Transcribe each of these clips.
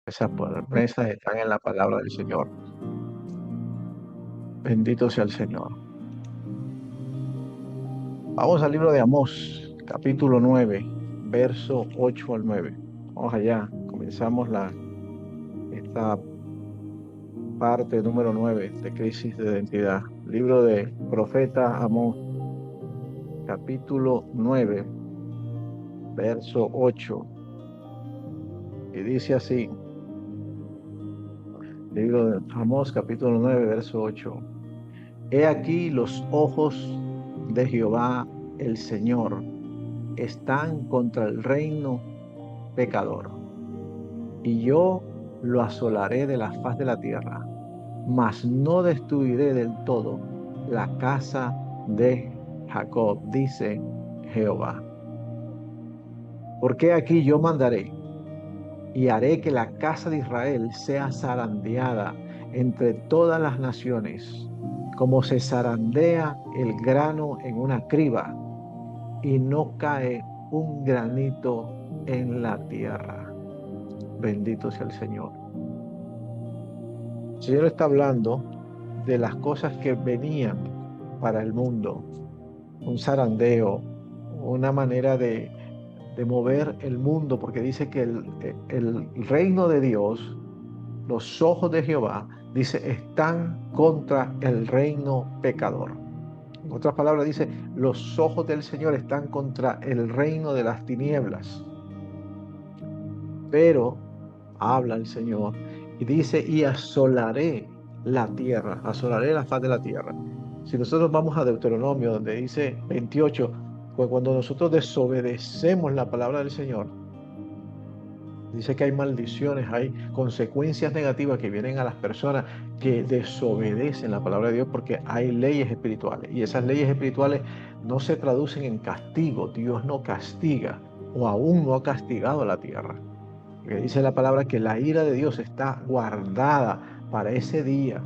Esas promesas están en la palabra del Señor. Bendito sea el Señor. Vamos al libro de Amós, capítulo 9, verso 8 al 9. Vamos allá. Comenzamos esta parte número 9 de crisis de identidad. Libro de profeta Amós, capítulo 9, verso 8. Y dice así, libro de Amós, capítulo 9, verso 8. He aquí los ojos de Jehová el Señor están contra el reino pecador, y yo lo asolaré de la faz de la tierra, mas no destruiré del todo la casa de Jacob, dice Jehová. Porque aquí yo mandaré y haré que la casa de Israel sea zarandeada entre todas las naciones, como se zarandea el grano en una criba, y no cae un granito en la tierra. Bendito sea el Señor. El Señor está hablando de las cosas que venían para el mundo, un zarandeo, una manera de mover el mundo, porque dice que el reino de Dios, los ojos de Jehová, dice, están contra el reino pecador. En otras palabras, dice, los ojos del Señor están contra el reino de las tinieblas. Pero habla el Señor y dice, y asolaré la tierra, asolaré la faz de la tierra. Si nosotros vamos a Deuteronomio, donde dice 28, pues cuando nosotros desobedecemos la palabra del Señor, dice que hay maldiciones, hay consecuencias negativas que vienen a las personas que desobedecen la palabra de Dios, porque hay leyes espirituales y esas leyes espirituales no se traducen en castigo. Dios no castiga, o aún no ha castigado a la tierra. Porque dice la palabra que la ira de Dios está guardada para ese día,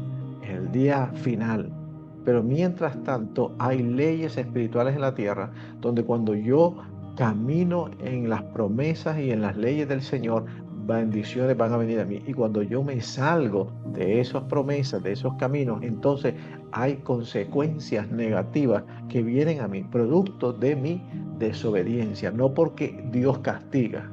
el día final. Pero mientras tanto hay leyes espirituales en la tierra donde cuando yo camino en las promesas y en las leyes del Señor, bendiciones van a venir a mí. Y cuando yo me salgo de esas promesas, de esos caminos, entonces hay consecuencias negativas que vienen a mí, producto de mi desobediencia, no porque Dios castiga.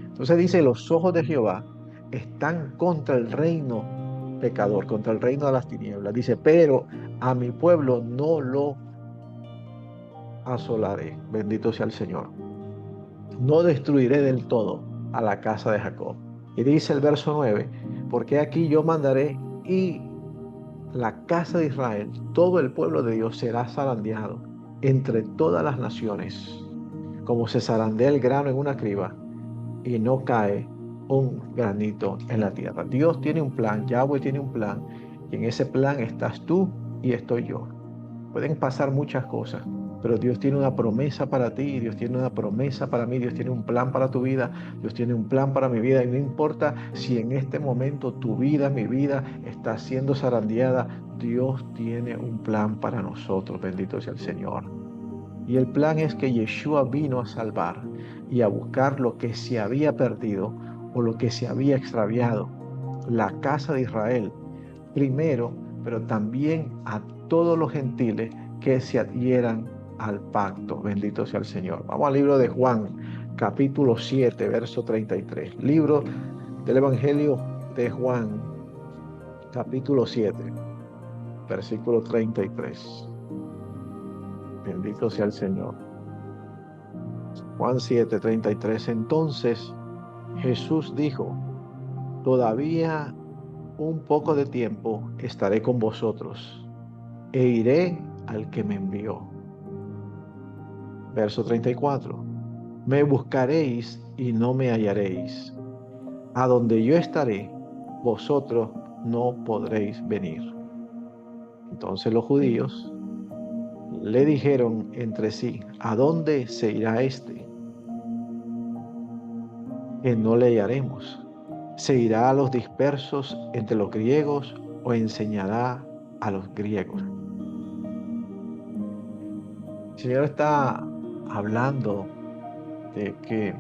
Entonces dice, los ojos de Jehová están contra el reino pecador, contra el reino de las tinieblas. Dice, pero a mi pueblo no lo asolaré. Bendito sea el Señor. No destruiré del todo a la casa de Jacob. Y dice el verso 9, porque aquí yo mandaré y la casa de Israel, todo el pueblo de Dios será zarandeado entre todas las naciones, como se zarandea el grano en una criba y no cae un granito en la tierra. Dios tiene un plan, Yahweh tiene un plan, y en ese plan estás tú y estoy yo. Pueden pasar muchas cosas, pero Dios tiene una promesa para ti, Dios tiene una promesa para mí, Dios tiene un plan para tu vida, Dios tiene un plan para mi vida, y no importa si en este momento tu vida, mi vida, está siendo zarandeada, Dios tiene un plan para nosotros, bendito sea el Señor. Y el plan es que Yeshua vino a salvar y a buscar lo que se había perdido o lo que se había extraviado, la casa de Israel primero, pero también a todos los gentiles que se adhieran al pacto. Bendito sea el Señor. Vamos al libro de Juan, capítulo 7, verso 33. Libro del Evangelio de Juan, capítulo 7, versículo 33. Bendito sea el Señor. Juan 7, 33. Entonces Jesús dijo, todavía un poco de tiempo estaré con vosotros e iré al que me envió. Verso 34. Me buscaréis y no me hallaréis. A donde yo estaré, vosotros no podréis venir. Entonces los judíos le dijeron entre sí, ¿a dónde se irá este? Que no le hallaremos. ¿Se irá a los dispersos entre los griegos o enseñará a los griegos? El Señor está hablando de que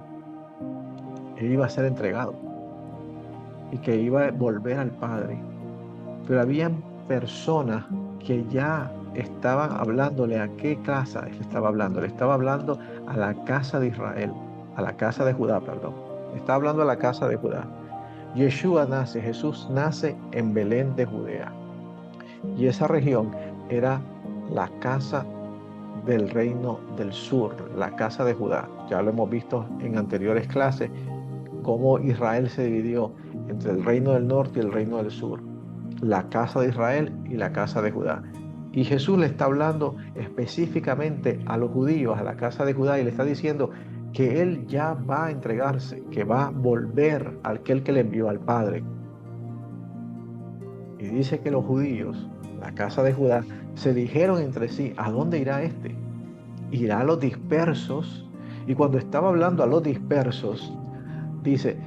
Él iba a ser entregado. y que iba a volver al Padre. Pero habían personas que ya estaban hablándole a qué casa le estaba hablando. Le estaba hablando a la casa de Israel, a la casa de Judá, perdón. Está hablando a la casa de Judá. Jesús nace en Belén de Judea. Y esa región era la casa del reino del sur, la casa de Judá. Ya lo hemos visto en anteriores clases, cómo Israel se dividió entre el reino del norte y el reino del sur, la casa de Israel y la casa de Judá. Y Jesús le está hablando específicamente a los judíos, a la casa de Judá, y le está diciendo que Él ya va a entregarse, que va a volver al aquel que le envió al Padre. Y dice que los judíos, la casa de Judá, se dijeron entre sí, ¿a dónde irá este? Irá a los dispersos. Y cuando estaba hablando a los dispersos, dice,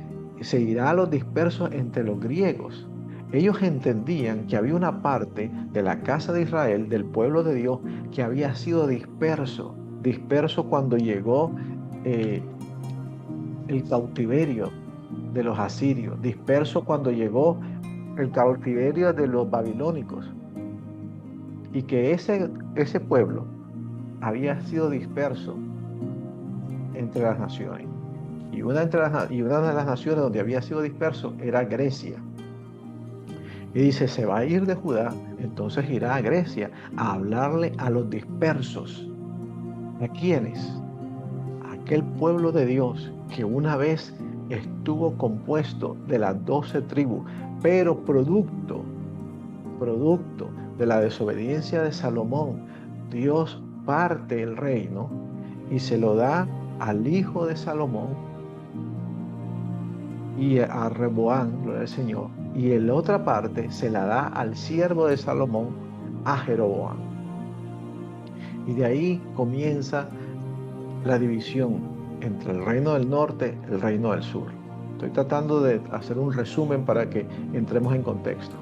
se irá a los dispersos entre los griegos. Ellos entendían que había una parte de la casa de Israel, del pueblo de Dios, que había sido disperso cuando llegó el cautiverio de los asirios, disperso cuando llegó el cautiverio de los babilónicos, y que ese pueblo había sido disperso entre las naciones. Y una de las naciones donde había sido disperso era Grecia. Y dice, se va a ir de Judá, entonces irá a Grecia a hablarle a los dispersos. ¿A quiénes? A aquel pueblo de Dios que una vez estuvo compuesto de las 12 tribus, pero producto de la desobediencia de Salomón, Dios parte el reino y se lo da al hijo de Salomón y a Rehoboam, gloria al Señor, y la otra parte se la da al siervo de Salomón, a Jeroboam. Y de ahí comienza la división entre el reino del norte y el reino del sur. Estoy tratando de hacer un resumen para que entremos en contexto.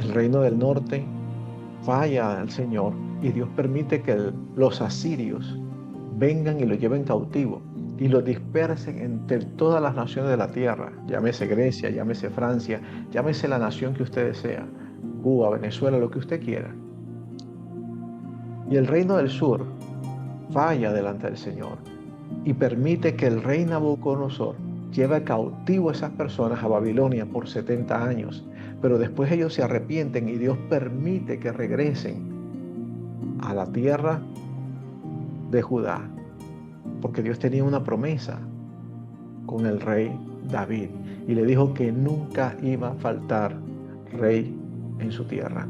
El reino del norte falla al Señor y Dios permite que los asirios vengan y lo lleven cautivo y lo dispersen entre todas las naciones de la tierra, llámese Grecia, llámese Francia, llámese la nación que usted desea, Cuba, Venezuela, lo que usted quiera. Y el reino del sur falla delante del Señor y permite que el rey Nabucodonosor lleve cautivo a esas personas a Babilonia por 70 años, pero después ellos se arrepienten y Dios permite que regresen a la tierra de Judá, porque Dios tenía una promesa con el rey David y le dijo que nunca iba a faltar rey en su tierra.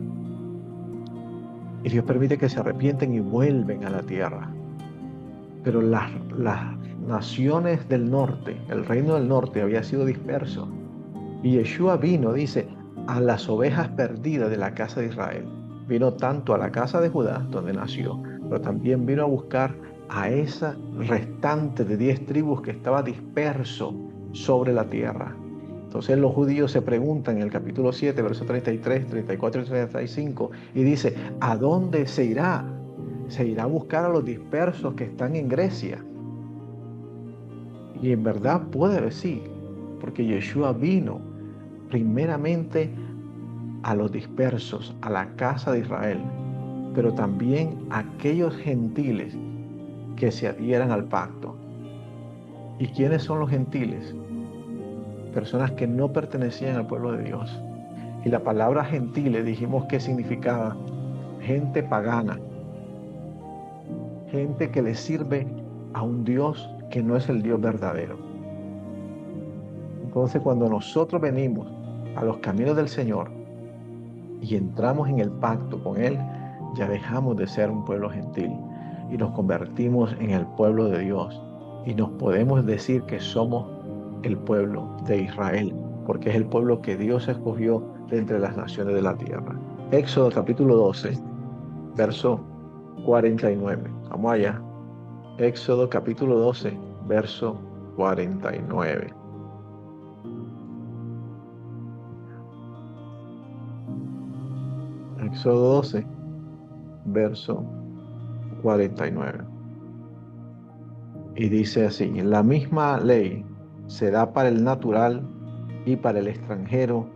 Y Dios permite que se arrepienten y vuelven a la tierra. Pero las naciones del norte, el reino del norte había sido disperso. Y Yeshua vino, dice, a las ovejas perdidas de la casa de Israel. Vino tanto a la casa de Judá, donde nació, pero también vino a buscar a esa restante de 10 tribus que estaba disperso sobre la tierra. Entonces los judíos se preguntan en el capítulo 7, versos 33, 34 y 35, y dice, ¿a dónde se irá? Se irá a buscar a los dispersos que están en Grecia. Y en verdad puede decir, porque Yeshua vino primeramente a los dispersos, a la casa de Israel, pero también a aquellos gentiles que se adhieran al pacto. ¿Y quiénes son los gentiles? Personas que no pertenecían al pueblo de Dios. Y la palabra gentiles dijimos que significaba gente pagana, gente que le sirve a un Dios que no es el Dios verdadero. Entonces, cuando nosotros venimos a los caminos del Señor y entramos en el pacto con Él, ya dejamos de ser un pueblo gentil y nos convertimos en el pueblo de Dios. Y nos podemos decir que somos el pueblo de Israel, porque es el pueblo que Dios escogió de entre las naciones de la tierra. Éxodo capítulo 12, verso 49. Vamos allá. Éxodo capítulo 12, verso 49. Éxodo 12, verso 49. Y dice así, la misma ley se da para el natural y para el extranjero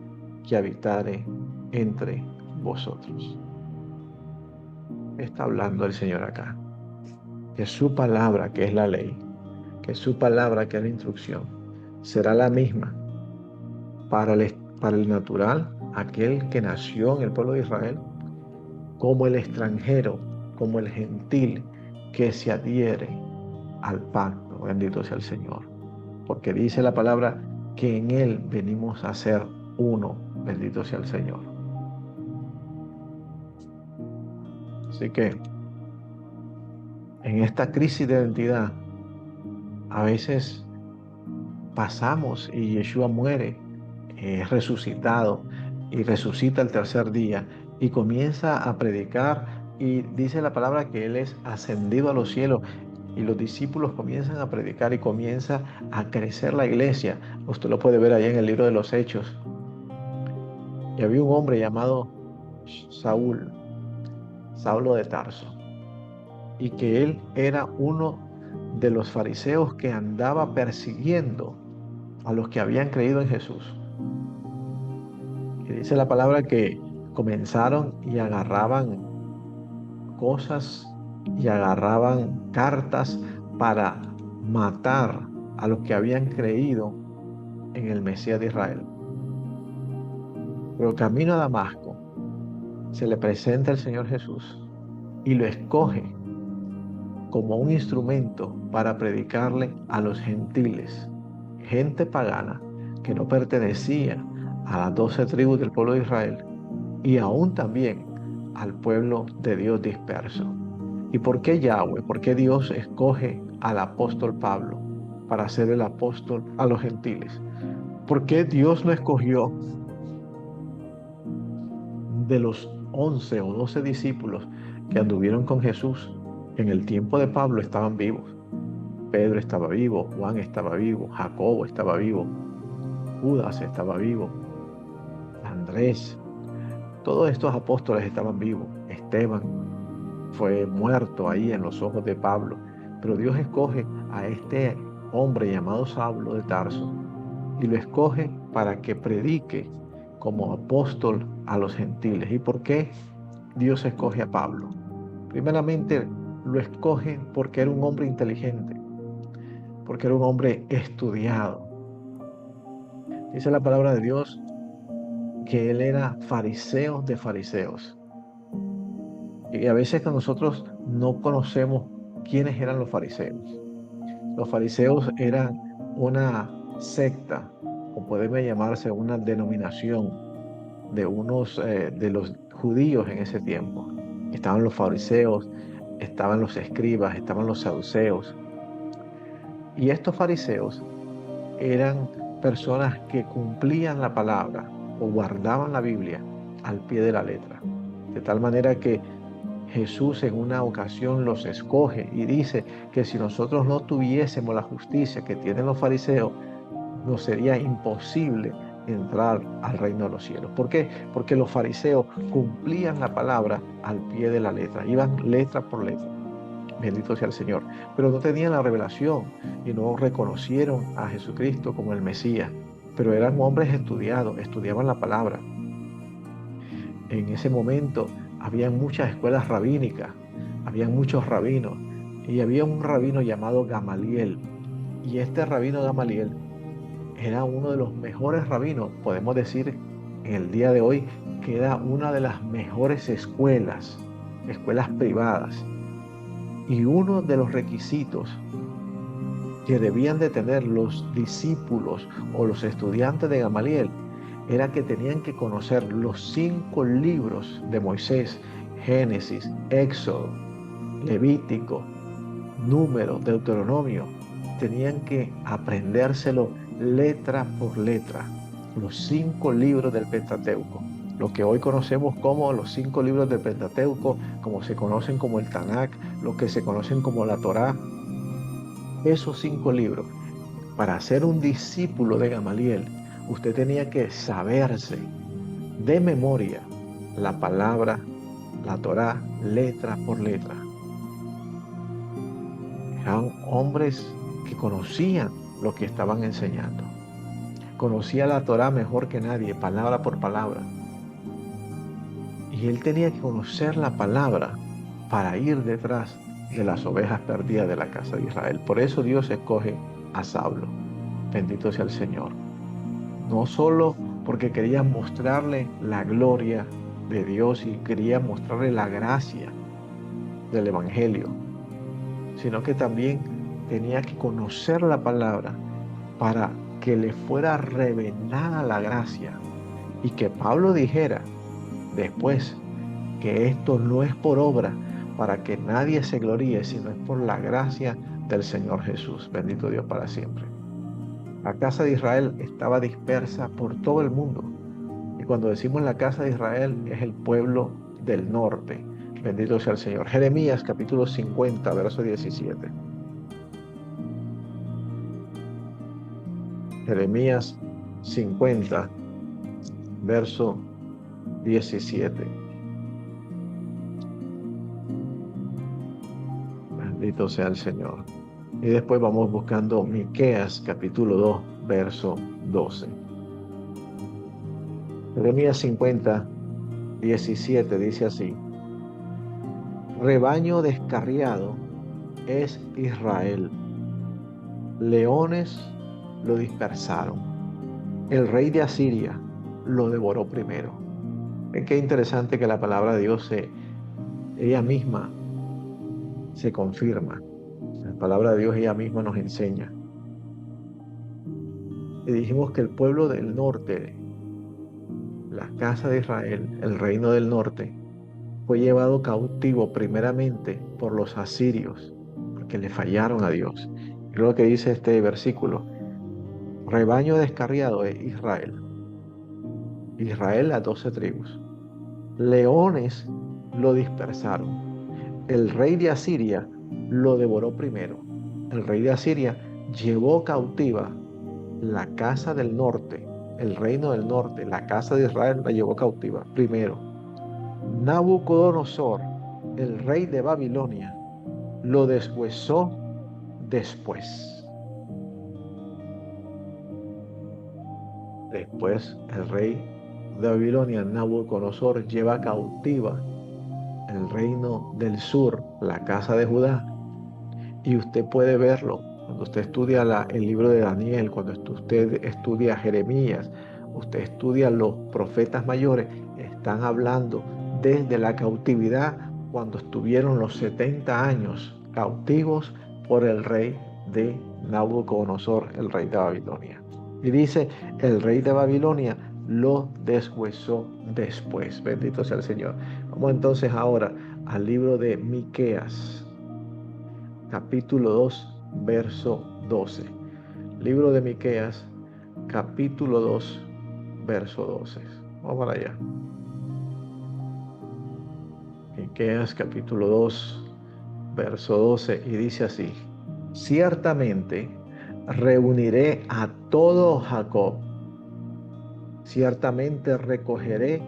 que habitare entre vosotros. Está hablando el Señor acá. Que su palabra, que es la ley, que su palabra, que es la instrucción, será la misma para el natural, aquel que nació en el pueblo de Israel, como el extranjero, como el gentil que se adhiere al pacto. Bendito sea el Señor. Porque dice la palabra que en Él venimos a ser uno. Bendito sea el Señor. Así que en esta crisis de identidad, a veces pasamos y Yeshua muere, es resucitado y resucita el tercer día y comienza a predicar y dice la palabra que Él es ascendido a los cielos y los discípulos comienzan a predicar y comienza a crecer la iglesia. Usted lo puede ver allá en el libro de los Hechos. Y había un hombre llamado Saulo de Tarso, y que él era uno de los fariseos que andaba persiguiendo a los que habían creído en Jesús. Y dice la palabra que comenzaron y agarraban cosas y agarraban cartas para matar a los que habían creído en el Mesías de Israel. Pero camino a Damasco se le presenta el Señor Jesús y lo escoge como un instrumento para predicarle a los gentiles, gente pagana que no pertenecía a las 12 tribus del pueblo de Israel y aún también al pueblo de Dios disperso. ¿Y por qué Yahweh? ¿Por qué Dios escoge al apóstol Pablo para ser el apóstol a los gentiles? ¿Por qué Dios no escogió de los 11 o 12 discípulos que anduvieron con Jesús? En el tiempo de Pablo estaban vivos. Pedro estaba vivo, Juan estaba vivo, Jacobo estaba vivo, Judas estaba vivo, Andrés, todos estos apóstoles estaban vivos. Esteban fue muerto ahí en los ojos de Pablo, pero Dios escoge a este hombre llamado Saulo de Tarso y lo escoge para que predique como apóstol a los gentiles. ¿Y por qué Dios escoge a Pablo? Primeramente, lo escoge porque era un hombre inteligente, porque era un hombre estudiado. Dice la palabra de Dios que él era fariseo de fariseos. Y a veces que nosotros no conocemos quiénes eran los fariseos. Los fariseos eran una secta, o puede llamarse una denominación de unos de los judíos en ese tiempo. Estaban los fariseos, estaban los escribas, estaban los saduceos. Y estos fariseos eran personas que cumplían la palabra o guardaban la Biblia al pie de la letra. De tal manera que Jesús en una ocasión los escoge y dice que si nosotros no tuviésemos la justicia que tienen los fariseos, nos sería imposible entrar al reino de los cielos. ¿Por qué? Porque los fariseos cumplían la palabra al pie de la letra, iban letra por letra. Bendito sea el Señor. Pero no tenían la revelación y no reconocieron a Jesucristo como el Mesías. Pero eran hombres estudiados, estudiaban la palabra. En ese momento habían muchas escuelas rabínicas, habían muchos rabinos, y había un rabino llamado Gamaliel. Y este rabino Gamaliel era uno de los mejores rabinos, podemos decir en el día de hoy que era una de las mejores escuelas privadas. Y uno de los requisitos que debían de tener los discípulos o los estudiantes de Gamaliel era que tenían que conocer los 5 libros de Moisés: Génesis, Éxodo, Levítico, Número, Deuteronomio. Tenían que aprendérselo letra por letra, los 5 libros del Pentateuco, lo que hoy conocemos como los 5 libros del Pentateuco, como se conocen como el Tanakh, lo que se conocen como la Torá. Esos 5 libros, para ser un discípulo de Gamaliel, usted tenía que saberse de memoria la palabra, la Torá, letra por letra. Eran hombres que conocían lo que estaban enseñando. conocía la Torá mejor que nadie, palabra por palabra. Y él tenía que conocer la palabra para ir detrás de las ovejas perdidas de la casa de Israel. Por eso Dios escoge a Saulo. Bendito sea el Señor. No solo porque quería mostrarle la gloria de Dios y quería mostrarle la gracia del Evangelio, sino que también tenía que conocer la palabra para que le fuera revelada la gracia y que Pablo dijera después que esto no es por obra para que nadie se gloríe, sino es por la gracia del Señor Jesús. Bendito Dios para siempre. La casa de Israel estaba dispersa por todo el mundo. Y cuando decimos la casa de Israel, es el pueblo del norte. Bendito sea el Señor. Jeremías capítulo 50, verso 17. Jeremías 50, verso 17. Bendito sea el Señor. Y después vamos buscando Miqueas capítulo 2, verso 12. Jeremías 50, 17 dice así: rebaño descarriado es Israel, leones lo dispersaron, el rey de Asiria lo devoró primero. Ven qué interesante que la palabra de Dios ella misma se confirma. La palabra de Dios ella misma nos enseña. Y dijimos que el pueblo del norte, la casa de Israel, el reino del norte, fue llevado cautivo primeramente por los asirios, porque le fallaron a Dios. Y lo que dice este versículo: rebaño descarriado es Israel. Israel, las 12 tribus. Leones lo dispersaron. El rey de Asiria lo devoró primero. El rey de Asiria llevó cautiva la casa del norte, el reino del norte, la casa de Israel la llevó cautiva primero. Nabucodonosor, el rey de Babilonia, lo deshuesó después. Después, el rey de Babilonia, Nabucodonosor, lleva cautiva el reino del sur, la casa de Judá. Y usted puede verlo cuando usted estudia el libro de Daniel, cuando usted estudia Jeremías, usted estudia los profetas mayores, están hablando desde la cautividad cuando estuvieron los 70 años cautivos por el rey de Nabucodonosor, el rey de Babilonia. Y dice, el rey de Babilonia lo deshuesó después. Bendito sea el Señor. Vamos entonces ahora al libro de Miqueas, capítulo 2, verso 12. Libro de Miqueas, capítulo 2, verso 12. Vamos para allá. Miqueas, capítulo 2, verso 12, y dice así: ciertamente reuniré a todo Jacob, ciertamente recogeré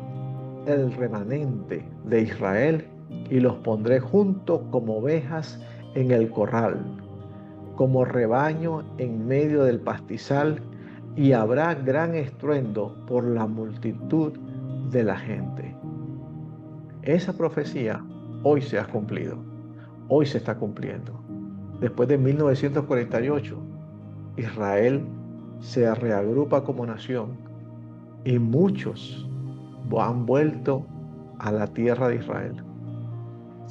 el remanente de Israel y los pondré juntos como ovejas en el corral, como rebaño en medio del pastizal, y habrá gran estruendo por la multitud de la gente. Esa profecía hoy se ha cumplido, hoy se está cumpliendo. Después de 1948, Israel se reagrupa como nación y muchos han vuelto a la tierra de Israel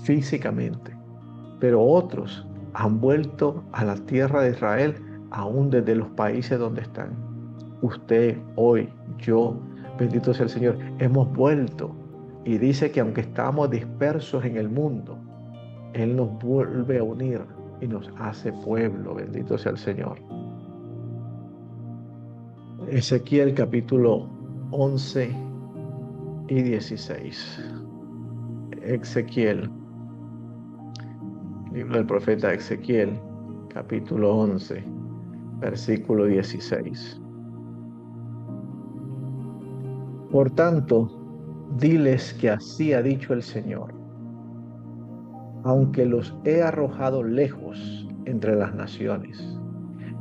físicamente, pero otros han vuelto a la tierra de Israel aún desde los países donde están. Usted, hoy, yo, bendito sea el Señor, hemos vuelto, y dice que aunque estamos dispersos en el mundo, Él nos vuelve a unir y nos hace pueblo. Bendito sea el Señor. Ezequiel capítulo 11 y 16. Ezequiel, libro del profeta Ezequiel, capítulo 11, versículo 16. Por tanto, diles que así ha dicho el Señor: aunque los he arrojado lejos entre las naciones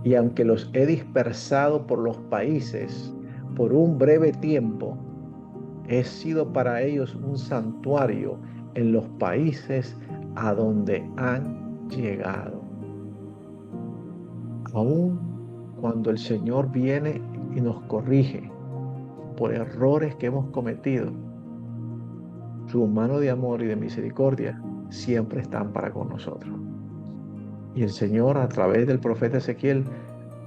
Y aunque los he dispersado por los países por un breve tiempo, he sido para ellos un santuario en los países a donde han llegado. Aún cuando el Señor viene y nos corrige por errores que hemos cometido, su mano de amor y de misericordia siempre están para con nosotros. Y el Señor, a través del profeta Ezequiel,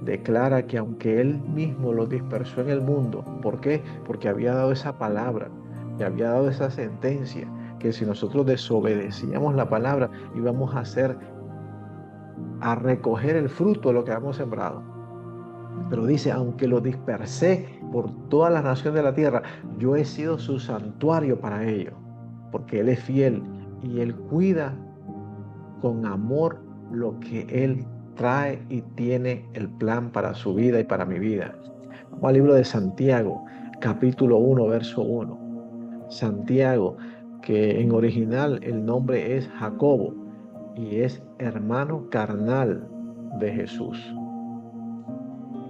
declara que aunque Él mismo los dispersó en el mundo, ¿por qué? Porque había dado esa palabra, y había dado esa sentencia, que si nosotros desobedecíamos la palabra, íbamos a recoger el fruto de lo que habíamos sembrado. Pero dice, aunque los dispersé por todas las naciones de la tierra, yo he sido su santuario para ellos, porque Él es fiel y Él cuida con amor lo que Él trae y tiene el plan para su vida y para mi vida. Vamos al libro de Santiago, capítulo 1, verso 1. Santiago, que en original el nombre es Jacobo y es hermano carnal de Jesús.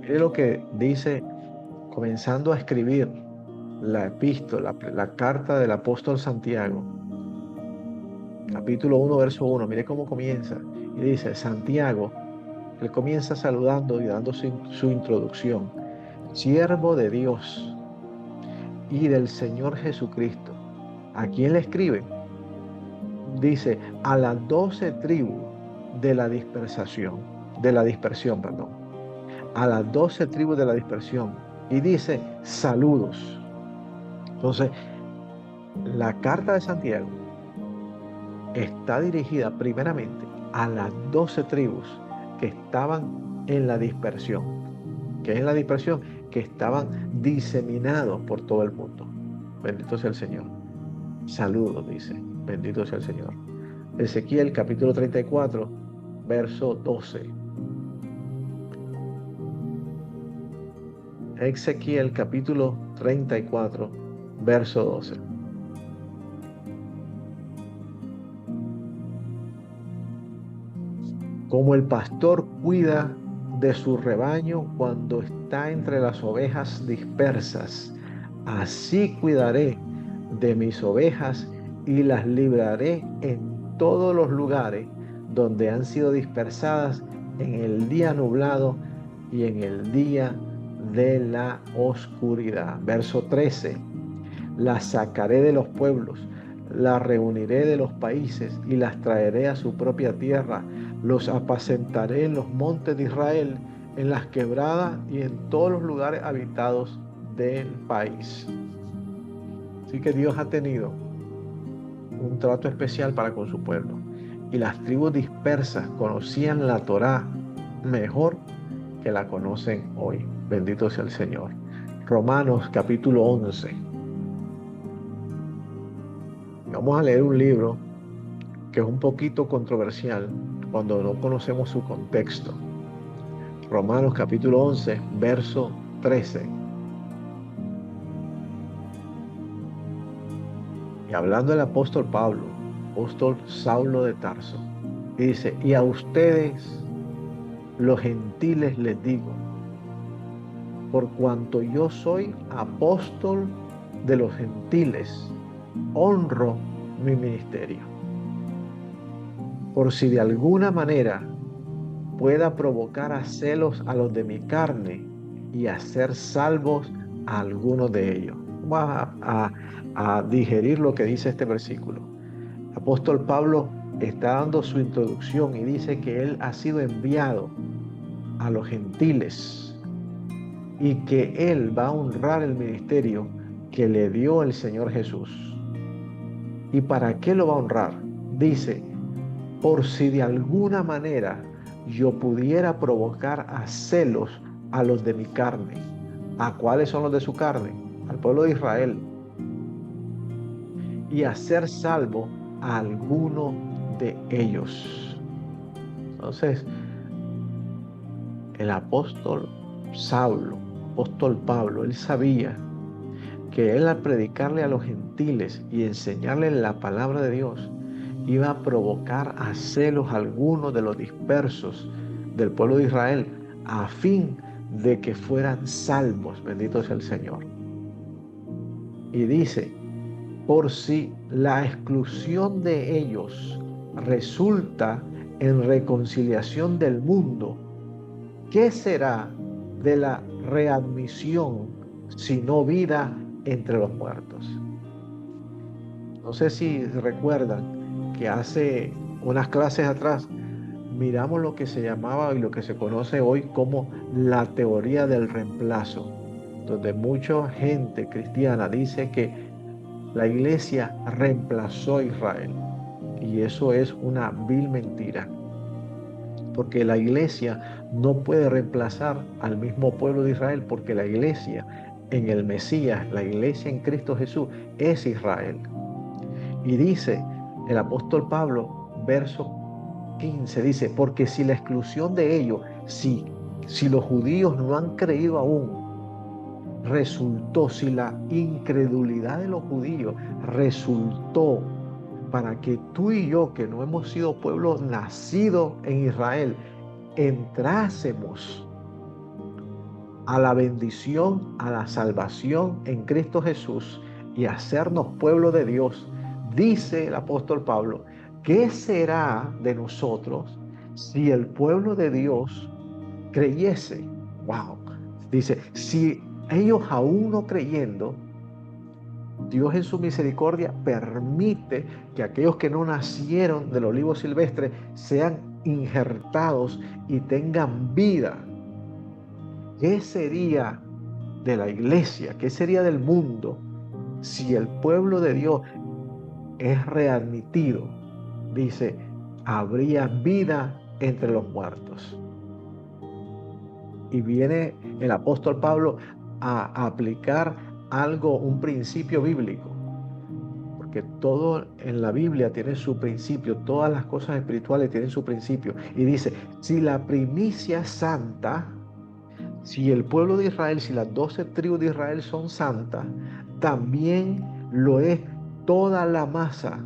Mire lo que dice comenzando a escribir la epístola, la carta del apóstol Santiago. Capítulo 1, verso 1. Mire cómo comienza. Y dice, Santiago, él comienza saludando y dando su introducción. Siervo de Dios y del Señor Jesucristo. ¿A quién le escribe? Dice, a las 12 tribus de la dispersión, perdón. A las 12 tribus de la dispersión. Y dice, saludos. Entonces, la carta de Santiago está dirigida primeramente a las 12 tribus que estaban en la dispersión. ¿Qué es la dispersión? Que estaban diseminados por todo el mundo. Bendito sea el Señor. Saludos, dice. Bendito sea el Señor. Ezequiel capítulo 34, verso 12. Ezequiel capítulo 34, verso 12. Como el pastor cuida de su rebaño cuando está entre las ovejas dispersas, así cuidaré de mis ovejas y las libraré en todos los lugares donde han sido dispersadas en el día nublado y en el día de la oscuridad. Verso 13. Las sacaré de los pueblos, las reuniré de los países y las traeré a su propia tierra. Los apacentaré en los montes de Israel, en las quebradas y en todos los lugares habitados del país. Así que Dios ha tenido un trato especial para con su pueblo. Y las tribus dispersas conocían la Torá mejor que la conocen hoy. Bendito sea el Señor. Romanos capítulo 11. Vamos a leer un libro que es un poquito controversial cuando no conocemos su contexto. Romanos capítulo 11, verso 13. Y hablando del apóstol Pablo, apóstol Saulo de Tarso, dice, y a ustedes, los gentiles, les digo, por cuanto yo soy apóstol de los gentiles, honro mi ministerio. Por si de alguna manera pueda provocar a celos a los de mi carne y hacer salvos a algunos de ellos. Vamos a digerir lo que dice este versículo. El apóstol Pablo está dando su introducción y dice que él ha sido enviado a los gentiles y que él va a honrar el ministerio que le dio el Señor Jesús. ¿Y para qué lo va a honrar? Dice, por si de alguna manera yo pudiera provocar a celos a los de mi carne. ¿A cuáles son los de su carne? Al pueblo de Israel. Y hacer salvo a alguno de ellos. Entonces, el apóstol Saulo, apóstol Pablo, él sabía que él al predicarle a los gentiles y enseñarles la palabra de Dios, iba a provocar a celos a algunos de los dispersos del pueblo de Israel, a fin de que fueran salvos. Bendito sea el Señor. Y dice, por si la exclusión de ellos resulta en reconciliación del mundo, ¿qué será de la readmisión sino vida entre los muertos? No sé si recuerdan que hace unas clases atrás miramos lo que se llamaba y lo que se conoce hoy como la teoría del reemplazo, donde mucha gente cristiana dice que la iglesia reemplazó a Israel. Y eso es una vil mentira, porque la iglesia no puede reemplazar al mismo pueblo de Israel, porque la iglesia en el Mesías, la iglesia en Cristo Jesús, es Israel. Y dice el apóstol Pablo, verso 15, dice, porque si la exclusión de ellos, si los judíos no han creído aún, resultó, si la incredulidad de los judíos resultó para que tú y yo, que no hemos sido pueblo nacido en Israel, entrásemos a la bendición, a la salvación en Cristo Jesús y hacernos pueblo de Dios, dice el apóstol Pablo, ¿qué será de nosotros si el pueblo de Dios creyese? Wow. Dice, si ellos aún no creyendo, Dios en su misericordia permite que aquellos que no nacieron del olivo silvestre sean injertados y tengan vida. ¿Qué sería de la iglesia? ¿Qué sería del mundo si el pueblo de Dios es readmitido? Dice, habría vida entre los muertos. Y viene el apóstol Pablo a aplicar algo, un principio bíblico, porque todo en la Biblia tiene su principio, todas las cosas espirituales tienen su principio. Y dice, si la primicia es santa, si el pueblo de Israel, si las 12 tribus de Israel son santas, también lo es toda la masa.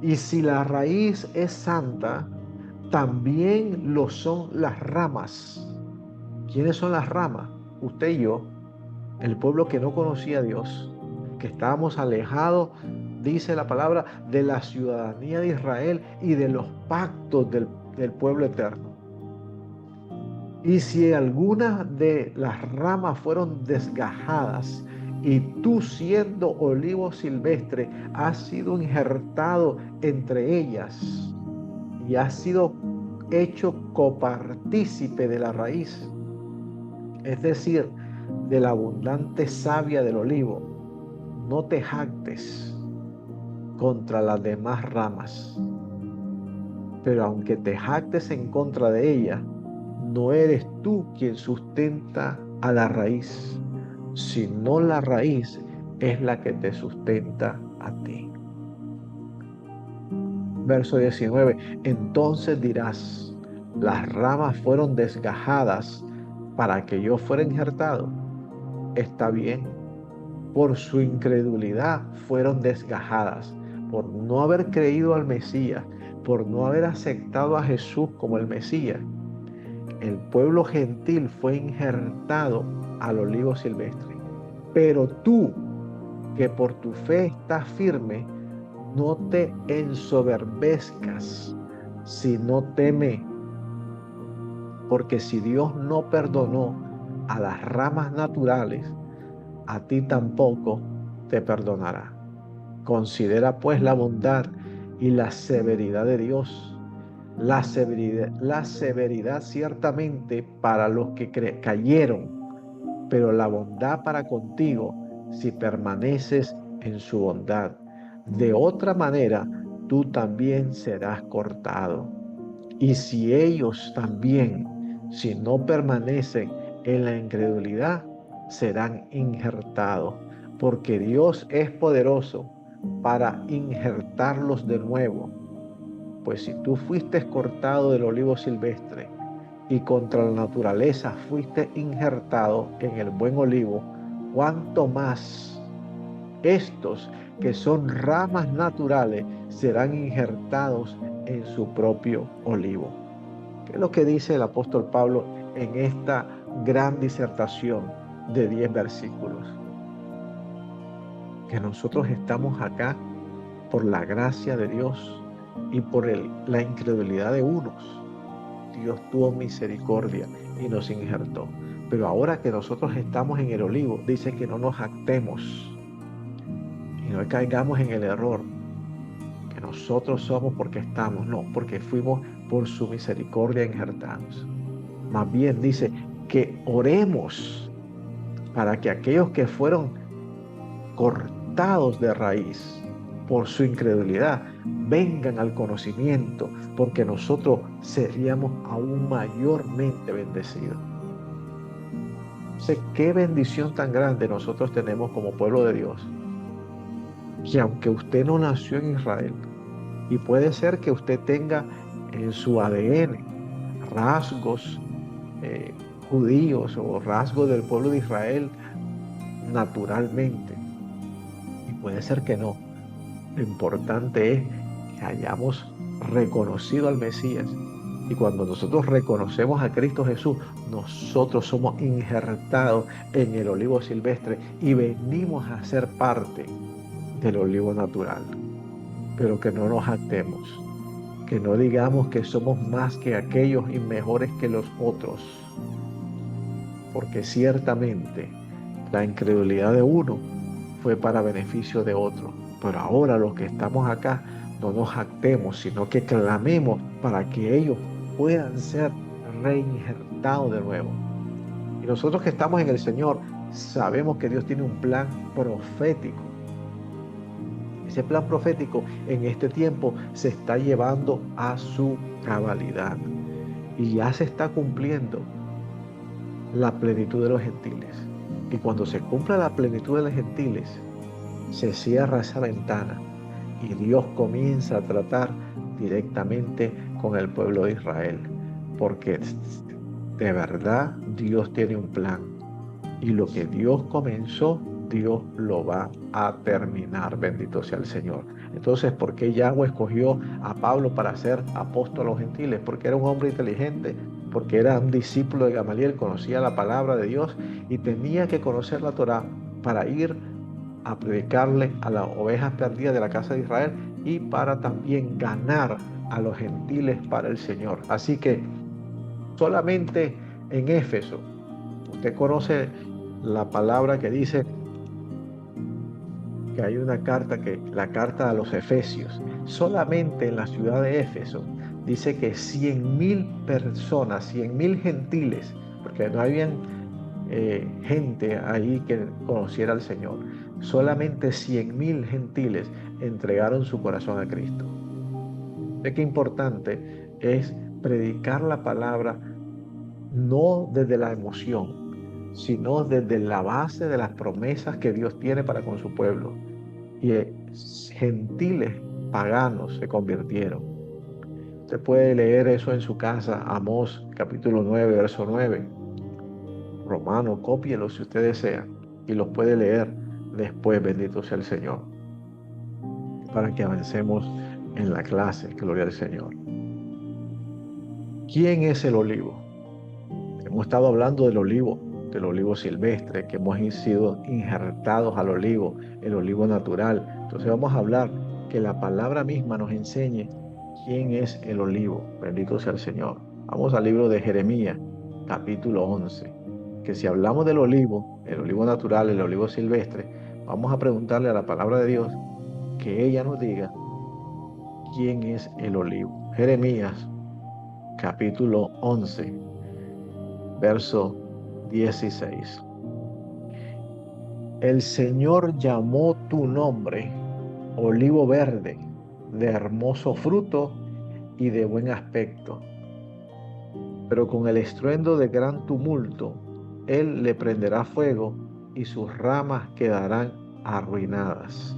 Y si la raíz es santa, también lo son las ramas. ¿Quiénes son las ramas? Usted y yo, el pueblo que no conocía a Dios, que estábamos alejados, dice la palabra, de la ciudadanía de Israel y de los pactos del pueblo eterno. Y si algunas de las ramas fueron desgajadas y tú siendo olivo silvestre has sido injertado entre ellas y has sido hecho copartícipe de la raíz, es decir, de la abundante savia del olivo, no te jactes contra las demás ramas. Pero aunque te jactes en contra de ella, no eres tú quien sustenta a la raíz, sino la raíz es la que te sustenta a ti. Verso 19. Entonces dirás, las ramas fueron desgajadas para que yo fuera injertado. Está bien, por su incredulidad fueron desgajadas, por no haber creído al Mesías, por no haber aceptado a Jesús como el Mesías. El pueblo gentil fue injertado al olivo silvestre. Pero tú, que por tu fe estás firme, no te ensoberbezcas, sino teme, porque si Dios no perdonó a las ramas naturales, a ti tampoco te perdonará. Considera pues la bondad y la severidad de Dios. La severidad ciertamente para los que cayeron, pero la bondad para contigo si permaneces en su bondad. De otra manera, tú también serás cortado. Y si ellos también, si no permanecen en la incredulidad, serán injertados, porque Dios es poderoso para injertarlos de nuevo. Pues si tú fuiste cortado del olivo silvestre y contra la naturaleza fuiste injertado en el buen olivo, ¿cuánto más estos que son ramas naturales serán injertados en su propio olivo? ¿Qué es lo que dice el apóstol Pablo en esta gran disertación de 10 versículos? Que nosotros estamos acá por la gracia de Dios y por la incredulidad de unos. Dios tuvo misericordia y nos injertó. Pero ahora que nosotros estamos en el olivo, dice que no nos jactemos y no caigamos en el error que nosotros somos porque estamos, no, porque fuimos por su misericordia injertados. Más bien dice que oremos para que aquellos que fueron cortados de raíz por su incredulidad vengan al conocimiento, porque nosotros seríamos aún mayormente bendecidos. Sé qué bendición tan grande nosotros tenemos como pueblo de Dios, que aunque usted no nació en Israel, y puede ser que usted tenga en su ADN rasgos eh, judíos o rasgos del pueblo de Israel naturalmente, y puede ser que no. Lo importante es que hayamos reconocido al Mesías. Y cuando nosotros reconocemos a Cristo Jesús, nosotros somos injertados en el olivo silvestre y venimos a ser parte del olivo natural. Pero que no nos jactemos, que no digamos que somos más que aquellos y mejores que los otros, porque ciertamente la incredulidad de uno fue para beneficio de otro. Pero ahora los que estamos acá no nos jactemos, sino que clamemos para que ellos puedan ser reinjertados de nuevo. Y nosotros que estamos en el Señor, sabemos que Dios tiene un plan profético. Ese plan profético en este tiempo se está llevando a su cabalidad y ya se está cumpliendo la plenitud de los gentiles. Y cuando se cumpla la plenitud de los gentiles, se cierra esa ventana y Dios comienza a tratar directamente con el pueblo de Israel, porque de verdad Dios tiene un plan y lo que Dios comenzó, Dios lo va a terminar. Bendito sea el Señor. Entonces, ¿por qué Yahweh escogió a Pablo para ser apóstol a los gentiles? Porque era un hombre inteligente, porque era un discípulo de Gamaliel, conocía la palabra de Dios y tenía que conocer la Torá para ir a predicarle a las ovejas perdidas de la casa de Israel y para también ganar a los gentiles para el Señor. Así que solamente en Éfeso, usted conoce la palabra que dice que hay una carta, que la carta a los Efesios, solamente en la ciudad de Éfeso, dice que 100.000 personas, 100.000 gentiles, porque no habían gente ahí que conociera al Señor. Solamente 100.000 gentiles entregaron su corazón a Cristo. Ve qué importante es predicar la palabra no desde la emoción, sino desde la base de las promesas que Dios tiene para con su pueblo. Y gentiles paganos se convirtieron. Usted puede leer eso en su casa, Amós capítulo 9, verso 9. Romano, cópielo si usted desea y los puede leer después, bendito sea el Señor, para que avancemos en la clase, gloria al Señor. ¿Quién es el olivo? Hemos estado hablando del olivo silvestre, que hemos sido injertados al olivo, el olivo natural. Entonces vamos a hablar que la palabra misma nos enseñe quién es el olivo, bendito sea el Señor. Vamos al libro de Jeremías, capítulo 11. Que si hablamos del olivo, el olivo natural, el olivo silvestre, vamos a preguntarle a la palabra de Dios que ella nos diga quién es el olivo. Jeremías, capítulo 11, verso 16. El Señor llamó tu nombre, olivo verde, de hermoso fruto y de buen aspecto. Pero con el estruendo de gran tumulto, Él le prenderá fuego y sus ramas quedarán arruinadas.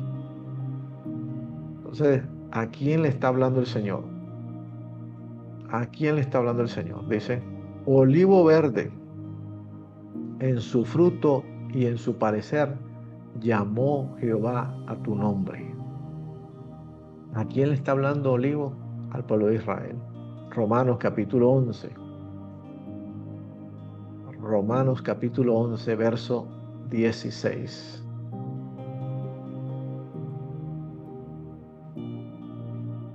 Entonces, ¿a quién le está hablando el Señor? ¿A quién le está hablando el Señor? Dice, olivo verde, en su fruto y en su parecer, llamó Jehová a tu nombre. ¿A quién le está hablando olivo? Al pueblo de Israel. Romanos capítulo 11. Romanos capítulo 11, verso 16.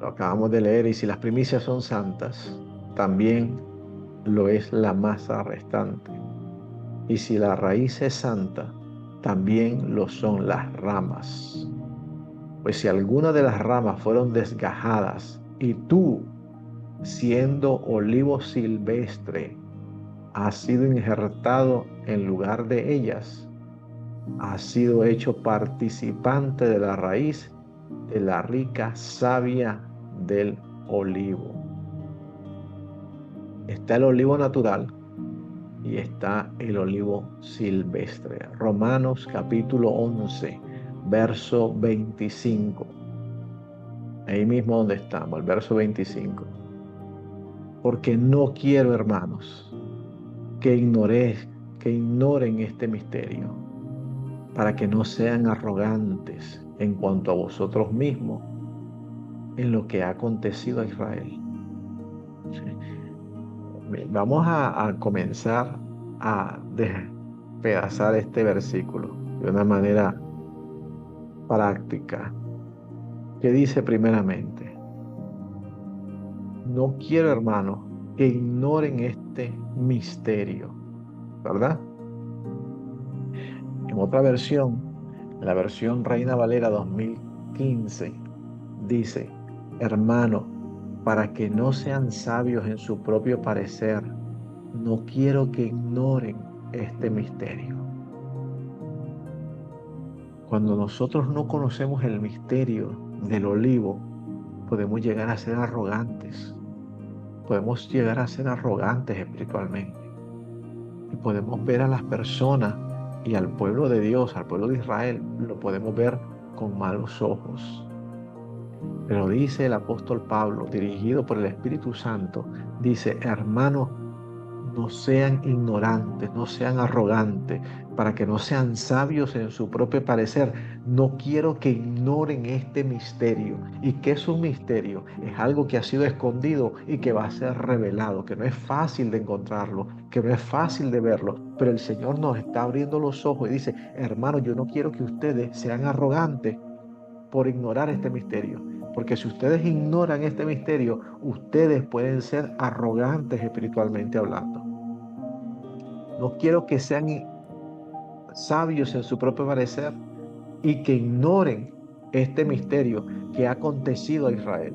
Lo acabamos de leer, y si las primicias son santas, también lo es la masa restante. Y si la raíz es santa, también lo son las ramas. Pues si alguna de las ramas fueron desgajadas, y tú, siendo olivo silvestre, has sido injertado en lugar de ellas, has sido hecho participante de la raíz de la rica savia del olivo. Está el olivo natural y está el olivo silvestre. Romanos capítulo 11, verso 25. Ahí mismo donde estamos, el verso 25. Porque no quiero, hermanos, que ignoren este misterio, para que no sean arrogantes en cuanto a vosotros mismos en lo que ha acontecido a Israel. Vamos a comenzar a despedazar este versículo de una manera práctica. Que dice primeramente: no quiero, hermanos, que ignoren este misterio, ¿verdad? En otra versión, la versión Reina Valera 2015, dice: hermano, para que no sean sabios en su propio parecer, no quiero que ignoren este misterio. Cuando nosotros no conocemos el misterio del olivo, podemos llegar a ser arrogantes. Podemos llegar a ser arrogantes espiritualmente. Y podemos ver a las personas y al pueblo de Dios, al pueblo de Israel, lo podemos ver con malos ojos. Pero dice el apóstol Pablo, dirigido por el Espíritu Santo, dice: hermanos, no sean ignorantes, no sean arrogantes, para que no sean sabios en su propio parecer. No quiero que ignoren este misterio. ¿Y qué es un misterio? Es algo que ha sido escondido y que va a ser revelado, que no es fácil de encontrarlo, que no es fácil de verlo, pero el Señor nos está abriendo los ojos y dice: hermanos, yo no quiero que ustedes sean arrogantes por ignorar este misterio. Porque si ustedes ignoran este misterio, ustedes pueden ser arrogantes espiritualmente hablando. No quiero que sean sabios en su propio parecer y que ignoren este misterio que ha acontecido a Israel.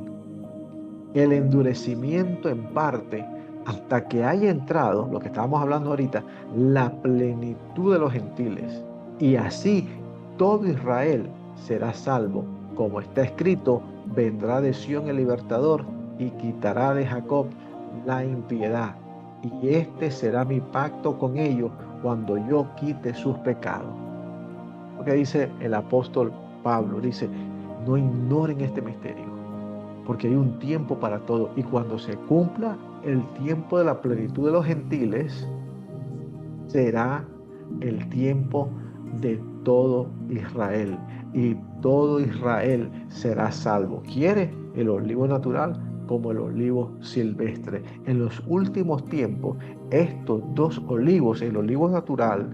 El endurecimiento en parte hasta que haya entrado, lo que estábamos hablando ahorita, la plenitud de los gentiles. Y así todo Israel será salvo. Como está escrito: vendrá de Sión el libertador y quitará de Jacob la impiedad. Y este será mi pacto con ellos cuando yo quite sus pecados. Lo que dice el apóstol Pablo, dice: no ignoren este misterio, porque hay un tiempo para todo. Y cuando se cumpla el tiempo de la plenitud de los gentiles, será el tiempo de todo Israel. Y todo Israel será salvo. ¿Quiere el olivo natural como el olivo silvestre? En los últimos tiempos, estos dos olivos, el olivo natural,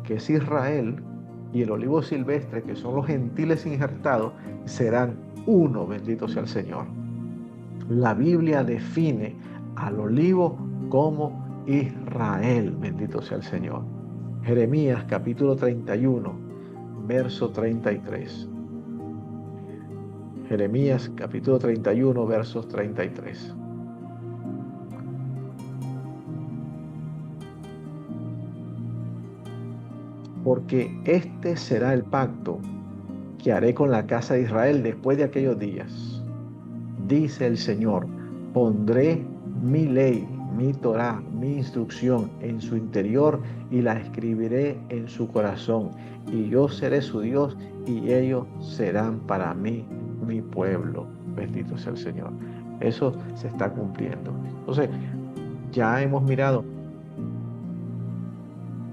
que es Israel, y el olivo silvestre, que son los gentiles injertados, serán uno. Bendito sea el Señor. La Biblia define al olivo como Israel. Bendito sea el Señor. Jeremías capítulo 31, verso 33. Jeremías capítulo 31, versos 33. Porque este será el pacto que haré con la casa de Israel después de aquellos días, dice el Señor: pondré mi ley, mi Torá, mi instrucción en su interior y la escribiré en su corazón. Y yo seré su Dios y ellos serán para mí mi pueblo. Bendito sea el Señor. Eso se está cumpliendo. Entonces, ya hemos mirado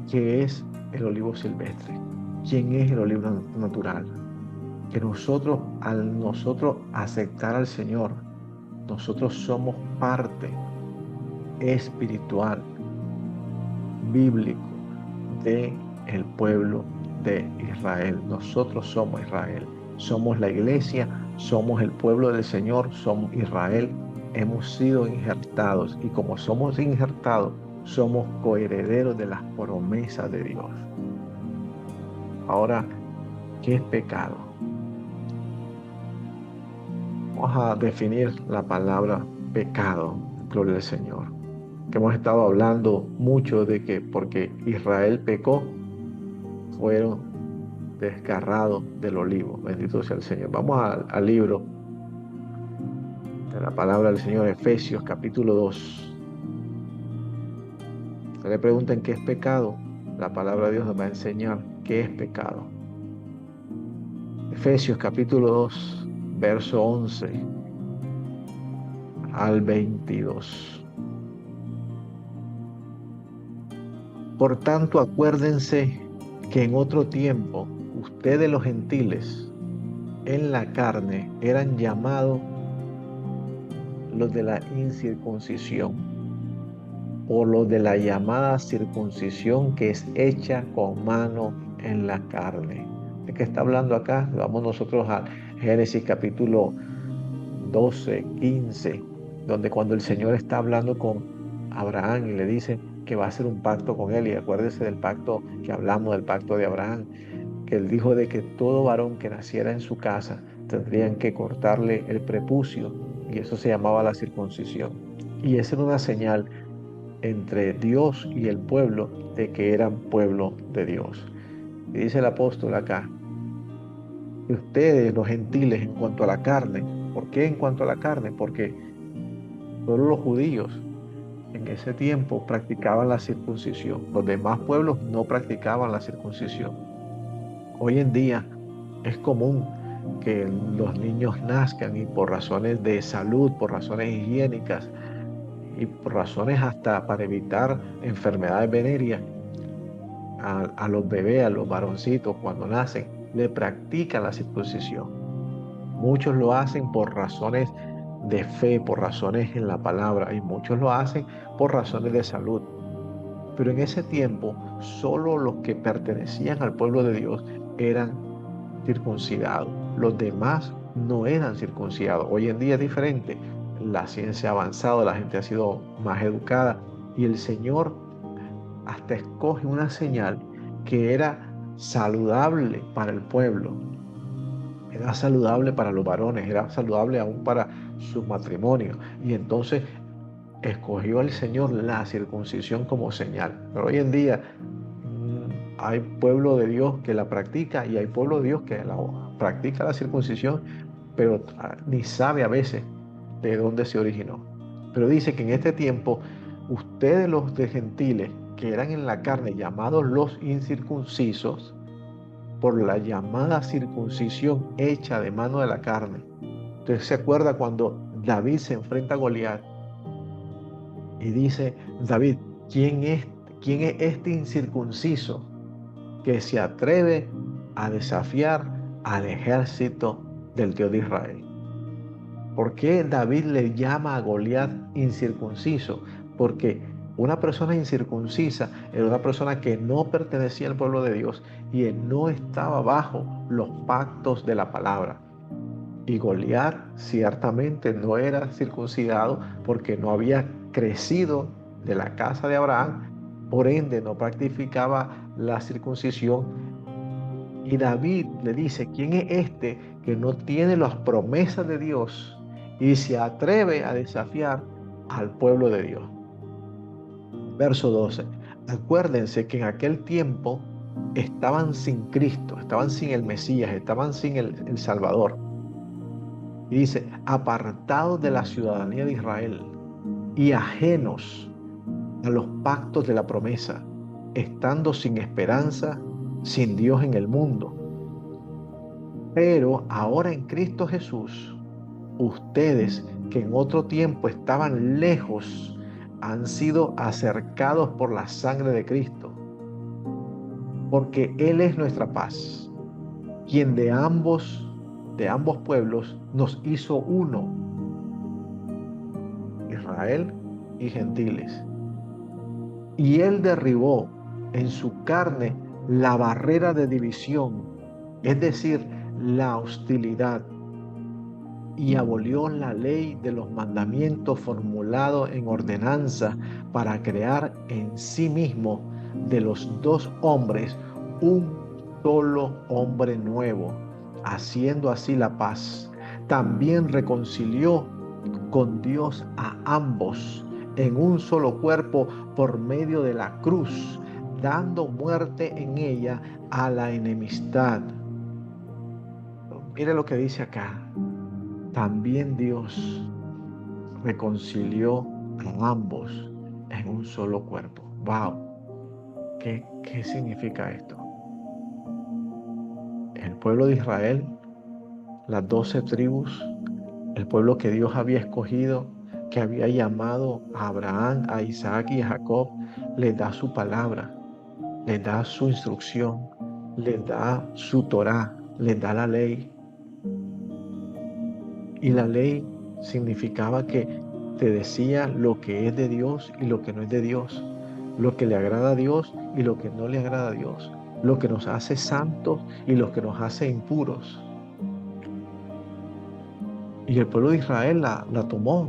qué es el olivo silvestre, quién es el olivo natural. Que nosotros, al nosotros aceptar al Señor, nosotros somos parte espiritual, bíblico, de el pueblo de Israel. Nosotros somos Israel, somos la iglesia, somos el pueblo del Señor, somos Israel. Hemos sido injertados y como somos injertados, somos coherederos de las promesas de Dios. Ahora, ¿qué es pecado? Vamos a definir la palabra pecado, gloria al Señor. Que hemos estado hablando mucho de que porque Israel pecó, fueron desgarrados del olivo. Bendito sea el Señor. Vamos al libro de la palabra del Señor, Efesios capítulo 2. Se le preguntan qué es pecado. La palabra de Dios nos va a enseñar qué es pecado. Efesios capítulo 2, verso 11 al 22. Por tanto, acuérdense que en otro tiempo ustedes los gentiles en la carne eran llamados los de la incircuncisión, o los de la llamada circuncisión que es hecha con mano en la carne. ¿De qué está hablando acá? Vamos nosotros a Génesis capítulo 12, 15, donde cuando el Señor está hablando con Abraham y le dice que va a hacer un pacto con él, y acuérdese del pacto que hablamos, del pacto de Abraham, que él dijo de que todo varón que naciera en su casa tendrían que cortarle el prepucio, y eso se llamaba la circuncisión. Y esa era una señal entre Dios y el pueblo de que eran pueblo de Dios. Y dice el apóstol acá, que ustedes, los gentiles, en cuanto a la carne, ¿por qué en cuanto a la carne? Porque solo los judíos en ese tiempo practicaban la circuncisión. Los demás pueblos no practicaban la circuncisión. Hoy en día es común que los niños nazcan y por razones de salud, por razones higiénicas y por razones hasta para evitar enfermedades venéreas, a los bebés, a los varoncitos cuando nacen, le practican la circuncisión. Muchos lo hacen por razones de fe, por razones en la palabra, y muchos lo hacen por razones de salud. Pero en ese tiempo, solo los que pertenecían al pueblo de Dios eran circuncidados. Los demás no eran circuncidados. Hoy en día es diferente. La ciencia ha avanzado, la gente ha sido más educada y el Señor hasta escoge una señal que era saludable para el pueblo. Era saludable para los varones, era saludable aún para sus matrimonios. Y entonces escogió el Señor la circuncisión como señal. Pero hoy en día hay pueblo de Dios que la practica y hay pueblo de Dios que practica la circuncisión, pero ni sabe a veces de dónde se originó. Pero dice que en este tiempo, ustedes los de gentiles, que eran en la carne llamados los incircuncisos, por la llamada circuncisión hecha de mano de la carne. Entonces se acuerda cuando David se enfrenta a Goliat y dice, David, quién es este incircunciso que se atreve a desafiar al ejército del Dios de Israel? ¿Por qué David le llama a Goliat incircunciso? Porque una persona incircuncisa era una persona que no pertenecía al pueblo de Dios y él no estaba bajo los pactos de la palabra. Y Goliat ciertamente no era circuncidado porque no había crecido de la casa de Abraham, por ende no practicaba la circuncisión. Y David le dice, ¿quién es este que no tiene las promesas de Dios y se atreve a desafiar al pueblo de Dios? Verso 12. Acuérdense que en aquel tiempo estaban sin Cristo, estaban sin el Mesías, estaban sin el Salvador. Y dice, apartados de la ciudadanía de Israel y ajenos a los pactos de la promesa, estando sin esperanza, sin Dios en el mundo. Pero ahora en Cristo Jesús, ustedes que en otro tiempo estaban lejos, han sido acercados por la sangre de Cristo, porque Él es nuestra paz, quien de ambos pueblos nos hizo uno Israel y gentiles. Y él derribó en su carne la barrera de división, es decir, la hostilidad, y abolió la ley de los mandamientos formulados en ordenanza para crear en sí mismo de los dos hombres un solo hombre nuevo, haciendo así la paz. También reconcilió con Dios a ambos en un solo cuerpo por medio de la cruz, dando muerte en ella a la enemistad. Mire lo que dice acá. También Dios reconcilió a ambos en un solo cuerpo. ¡Wow! ¿Qué significa esto? El pueblo de Israel, las 12 tribus, el pueblo que Dios había escogido, que había llamado a Abraham, a Isaac y a Jacob, les da su palabra, les da su instrucción, les da su Torá, les da la ley. Y la ley significaba que te decía lo que es de Dios y lo que no es de Dios, lo que le agrada a Dios y lo que no le agrada a Dios, lo que nos hace santos y lo que nos hace impuros. Y el pueblo de Israel la tomó,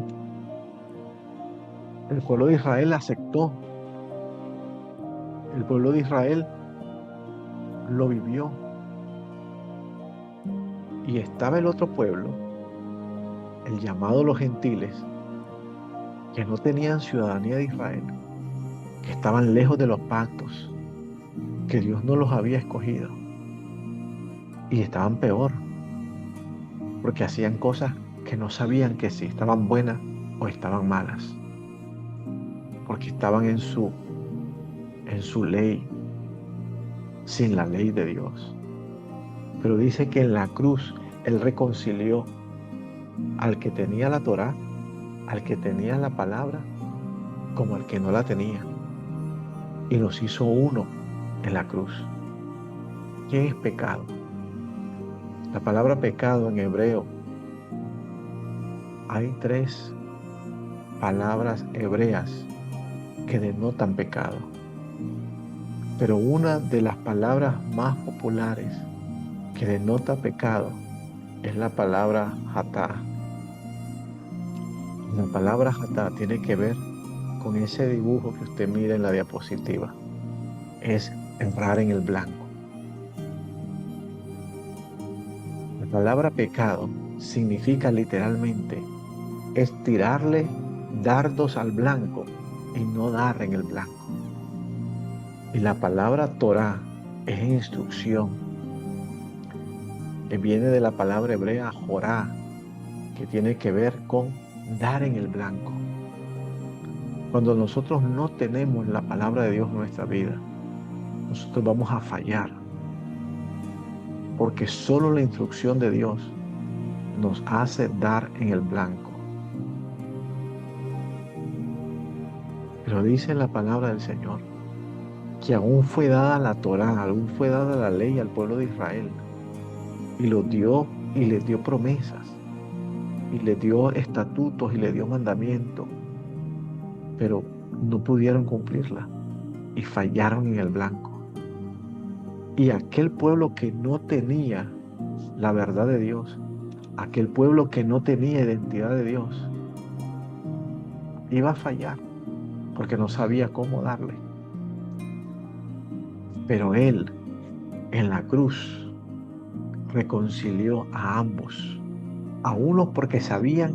el pueblo de Israel la aceptó, el pueblo de Israel lo vivió. Y estaba el otro pueblo, el llamado los gentiles, que no tenían ciudadanía de Israel, que estaban lejos de los pactos, que Dios no los había escogido. Y estaban peor, porque hacían cosas que no sabían que si estaban buenas o estaban malas, porque estaban en su ley, sin la ley de Dios. Pero dice que en la cruz Él reconcilió al que tenía la Torá, al que tenía la palabra, como al que no la tenía, y nos hizo uno en la cruz. ¿Qué es pecado? La palabra pecado en hebreo, hay 3 palabras hebreas que denotan pecado. Pero una de las palabras más populares que denota pecado es la palabra hatá. La palabra hatá tiene que ver con ese dibujo que usted mira en la diapositiva. Es errar en el blanco. La palabra pecado significa literalmente es tirarle dardos al blanco y no dar en el blanco. Y la palabra Torá es instrucción, que viene de la palabra hebrea jorá, que tiene que ver con dar en el blanco. Cuando nosotros no tenemos la palabra de Dios en nuestra vida, nosotros vamos a fallar, porque solo la instrucción de Dios nos hace dar en el blanco. Pero dice la palabra del Señor que aún fue dada la Torá, aún fue dada la ley al pueblo de Israel, y los dio y les dio promesas, y les dio estatutos y les dio mandamientos, pero no pudieron cumplirla y fallaron en el blanco. Y aquel pueblo que no tenía la verdad de Dios, aquel pueblo que no tenía identidad de Dios, iba a fallar porque no sabía cómo darle. Pero Él, en la cruz, reconcilió a ambos, a unos porque sabían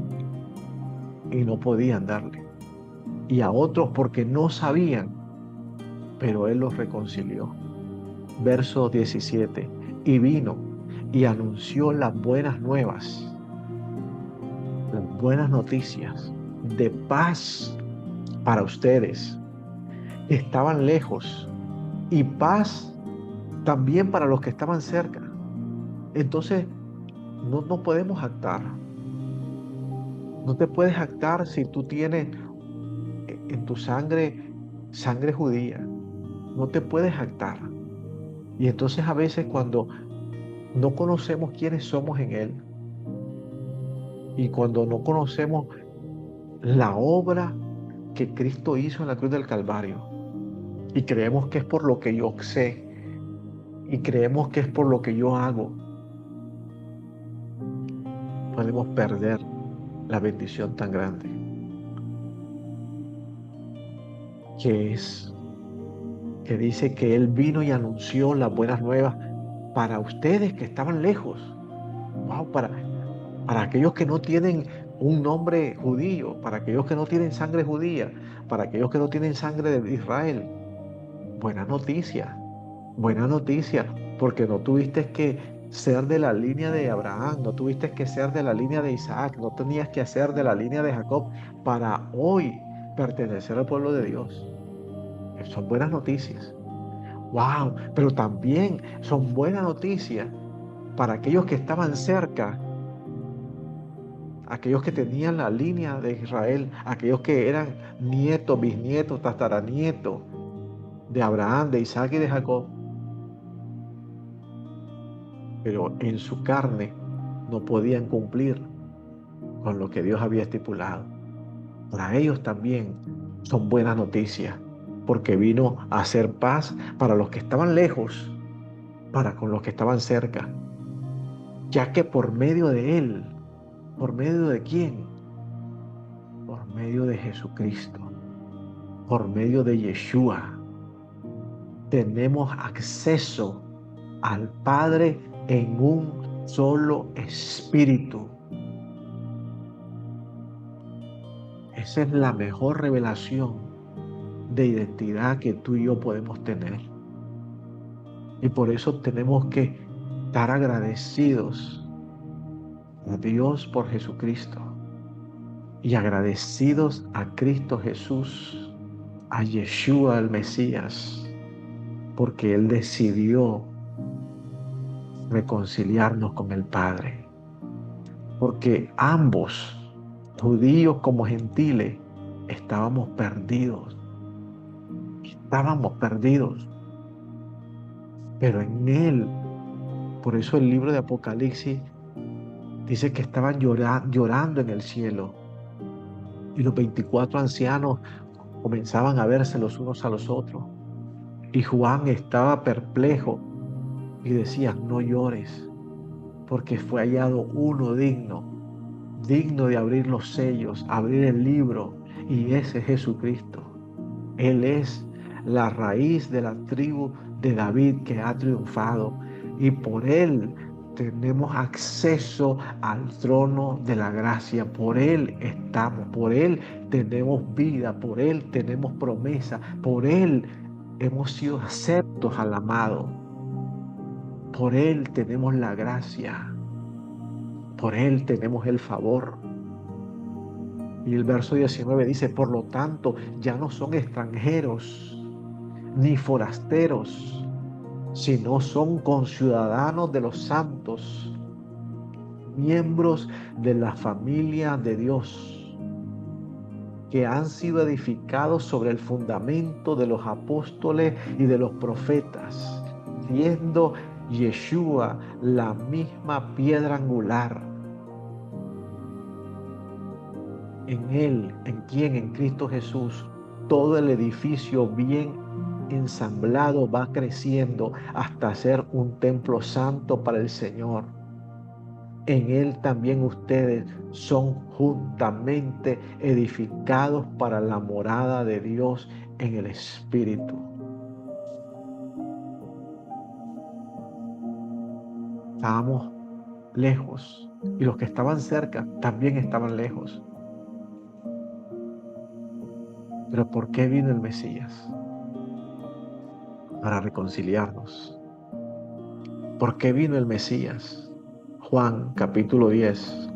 y no podían darle, y a otros porque no sabían, pero Él los reconcilió. Verso 17, y vino y anunció las buenas nuevas, las buenas noticias de paz para ustedes que estaban lejos y paz también para los que estaban cerca. Entonces, no podemos jactar. No te puedes jactar si tú tienes en tu sangre judía. No te puedes jactar. Y entonces a veces cuando no conocemos quiénes somos en Él y cuando no conocemos la obra que Cristo hizo en la cruz del Calvario y creemos que es por lo que yo sé y creemos que es por lo que yo hago, podemos perder la bendición tan grande que es, que dice que Él vino y anunció las buenas nuevas para ustedes que estaban lejos. Wow, para aquellos que no tienen un nombre judío, para aquellos que no tienen sangre judía, para aquellos que no tienen sangre de Israel. Buena noticia, porque no tuviste que ser de la línea de Abraham, no tuviste que ser de la línea de Isaac, no tenías que ser de la línea de Jacob para hoy pertenecer al pueblo de Dios. Son buenas noticias. Wow, pero también son buenas noticias para aquellos que estaban cerca, aquellos que tenían la línea de Israel, aquellos que eran nietos, bisnietos, tataranietos de Abraham, de Isaac y de Jacob, pero en su carne no podían cumplir con lo que Dios había estipulado. Para ellos también son buenas noticias, porque vino a hacer paz para los que estaban lejos, para con los que estaban cerca, ya que por medio de Él, ¿por medio de quién? Por medio de Jesucristo, por medio de Yeshua, tenemos acceso al Padre en un solo espíritu. Esa es la mejor revelación de identidad que tú y yo podemos tener. Y por eso tenemos que estar agradecidos a Dios por Jesucristo y agradecidos a Cristo Jesús, a Yeshua el Mesías, porque Él decidió reconciliarnos con el Padre. Porque ambos, judíos como gentiles, estábamos perdidos. Estábamos perdidos. Pero en Él, por eso el libro de Apocalipsis dice que estaban llorando en el cielo. Y los 24 ancianos comenzaban a verse los unos a los otros. Y Juan estaba perplejo y decía, no llores, porque fue hallado uno digno de abrir los sellos, abrir el libro, y ese es Jesucristo. Él es la raíz de la tribu de David que ha triunfado, y por Él tenemos acceso al trono de la gracia. Por Él estamos, por Él tenemos vida, por Él tenemos promesa, por Él hemos sido aceptos al amado, por Él tenemos la gracia, por Él tenemos el favor. Y el verso 19 dice, por lo tanto, ya no son extranjeros ni forasteros, sino son conciudadanos de los santos, miembros de la familia de Dios, que han sido edificados sobre el fundamento de los apóstoles y de los profetas, siendo Yeshua la misma piedra angular. En Él, ¿en quién? En Cristo Jesús, todo el edificio bien ensamblado va creciendo hasta ser un templo santo para el Señor. En Él también ustedes son juntamente edificados para la morada de Dios en el Espíritu. Estábamos lejos y los que estaban cerca también estaban lejos. Pero ¿por qué vino el Mesías? Para reconciliarnos. ¿Por qué vino el Mesías? Juan capítulo 10,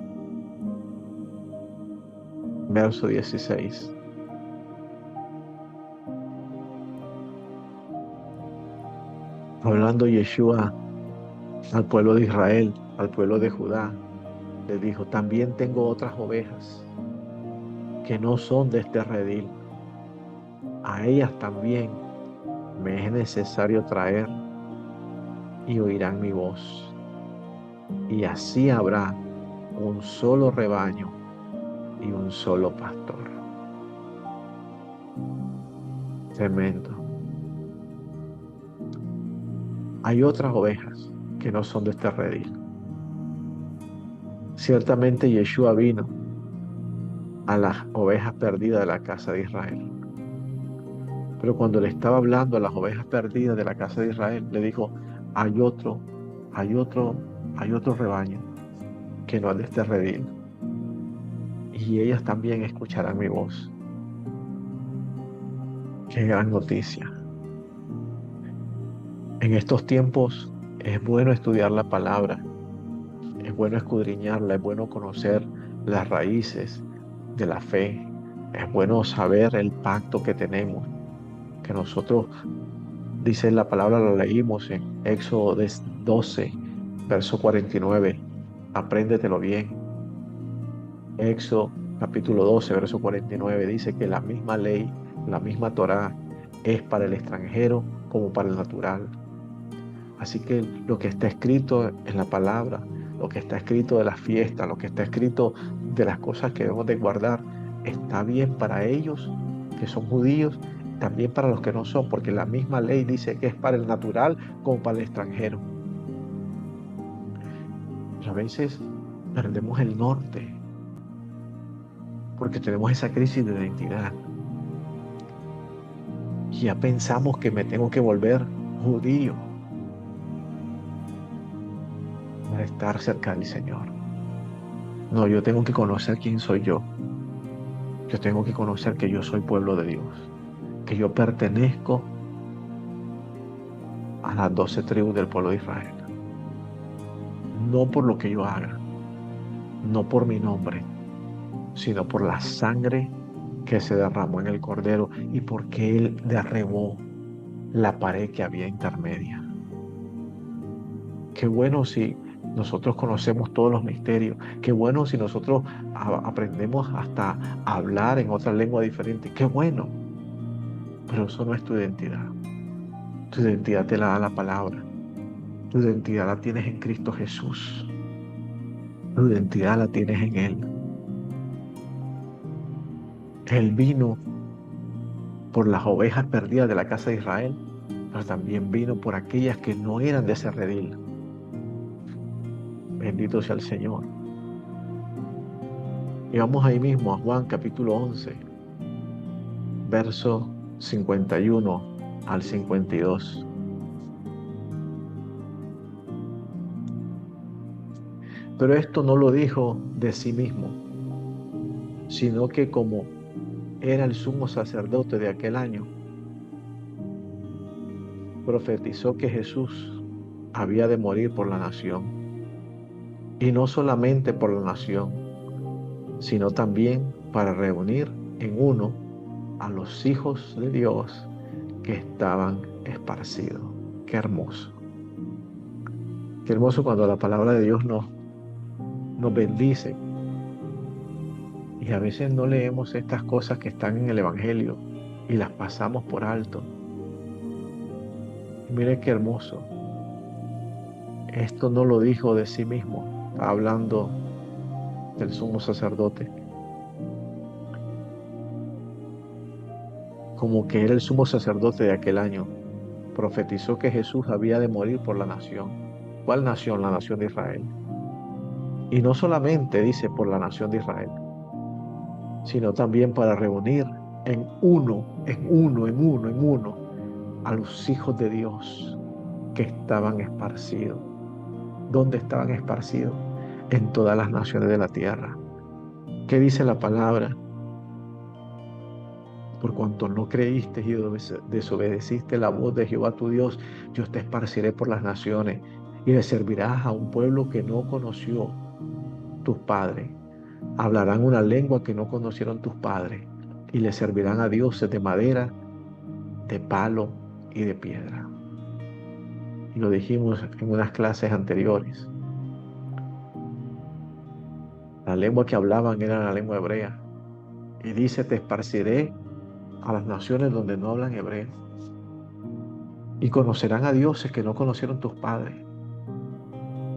verso 16. Hablando Yeshua al pueblo de Israel, al pueblo de Judá, le dijo, también tengo otras ovejas que no son de este redil. A ellas también me es necesario traer y oirán mi voz. Y así habrá un solo rebaño y un solo pastor. Tremendo. Hay otras ovejas que no son de este redil. Ciertamente Yeshua vino a las ovejas perdidas de la casa de Israel. Pero cuando le estaba hablando a las ovejas perdidas de la casa de Israel, le dijo, hay otro, hay otro, hay otro rebaño que no es de este redil. Y ellas también escucharán mi voz. Qué gran noticia. En estos tiempos es bueno estudiar la palabra, es bueno escudriñarla, es bueno conocer las raíces de la fe, es bueno saber el pacto que tenemos, que nosotros, dice la palabra, lo leímos en Éxodo 12, verso 49, apréndetelo bien. Éxodo capítulo 12, verso 49 dice que la misma ley, la misma Torá es para el extranjero como para el natural. Así que lo que está escrito en la palabra, lo que está escrito de las fiestas, lo que está escrito de las cosas que debemos de guardar, está bien para ellos que son judíos, también para los que no son, porque la misma ley dice que es para el natural como para el extranjero. Pero a veces perdemos el norte porque tenemos esa crisis de identidad. Y ya pensamos que me tengo que volver judío para estar cerca del Señor. No, yo tengo que conocer quién soy yo. Yo tengo que conocer que yo soy pueblo de Dios, que yo pertenezco a las 12 tribus del pueblo de Israel. No por lo que yo haga, no por mi nombre, sino por la sangre que se derramó en el Cordero y porque Él derribó la pared que había intermedia. Qué bueno si nosotros conocemos todos los misterios. Qué bueno si nosotros aprendemos hasta a hablar en otra lengua diferente. Qué bueno. Pero eso no es tu identidad. Tu identidad te la da la palabra. Tu identidad la tienes en Cristo Jesús. Tu identidad la tienes en Él. Él vino por las ovejas perdidas de la casa de Israel, pero también vino por aquellas que no eran de ese redil. Bendito sea el Señor. Y vamos ahí mismo a Juan capítulo 11, verso 51 al 52. Pero esto no lo dijo de sí mismo, sino que como era el sumo sacerdote de aquel año, profetizó que Jesús había de morir por la nación. Y no solamente por la nación, sino también para reunir en uno a los hijos de Dios que estaban esparcidos. Qué hermoso. Qué hermoso cuando la palabra de Dios nos bendice. Y a veces no leemos estas cosas que están en el Evangelio y las pasamos por alto. Y mire qué hermoso. Esto no lo dijo de sí mismo, está hablando del sumo sacerdote. Como que era el sumo sacerdote de aquel año, profetizó que Jesús había de morir por la nación. ¿Cuál nación? La nación de Israel. Y no solamente dice por la nación de Israel, sino también para reunir en uno, en uno, a los hijos de Dios que estaban esparcidos. ¿Dónde estaban esparcidos? En todas las naciones de la tierra. ¿Qué dice la palabra? Por cuanto no creíste y desobedeciste la voz de Jehová tu Dios, yo te esparciré por las naciones y le servirás a un pueblo que no conoció tus padres. Hablarán una lengua que no conocieron tus padres y le servirán a dioses de madera, de palo y de piedra. Y lo dijimos en unas clases anteriores. La lengua que hablaban era la lengua hebrea. Y dice, te esparciré a las naciones donde no hablan hebreo. Y conocerán a dioses que no conocieron tus padres.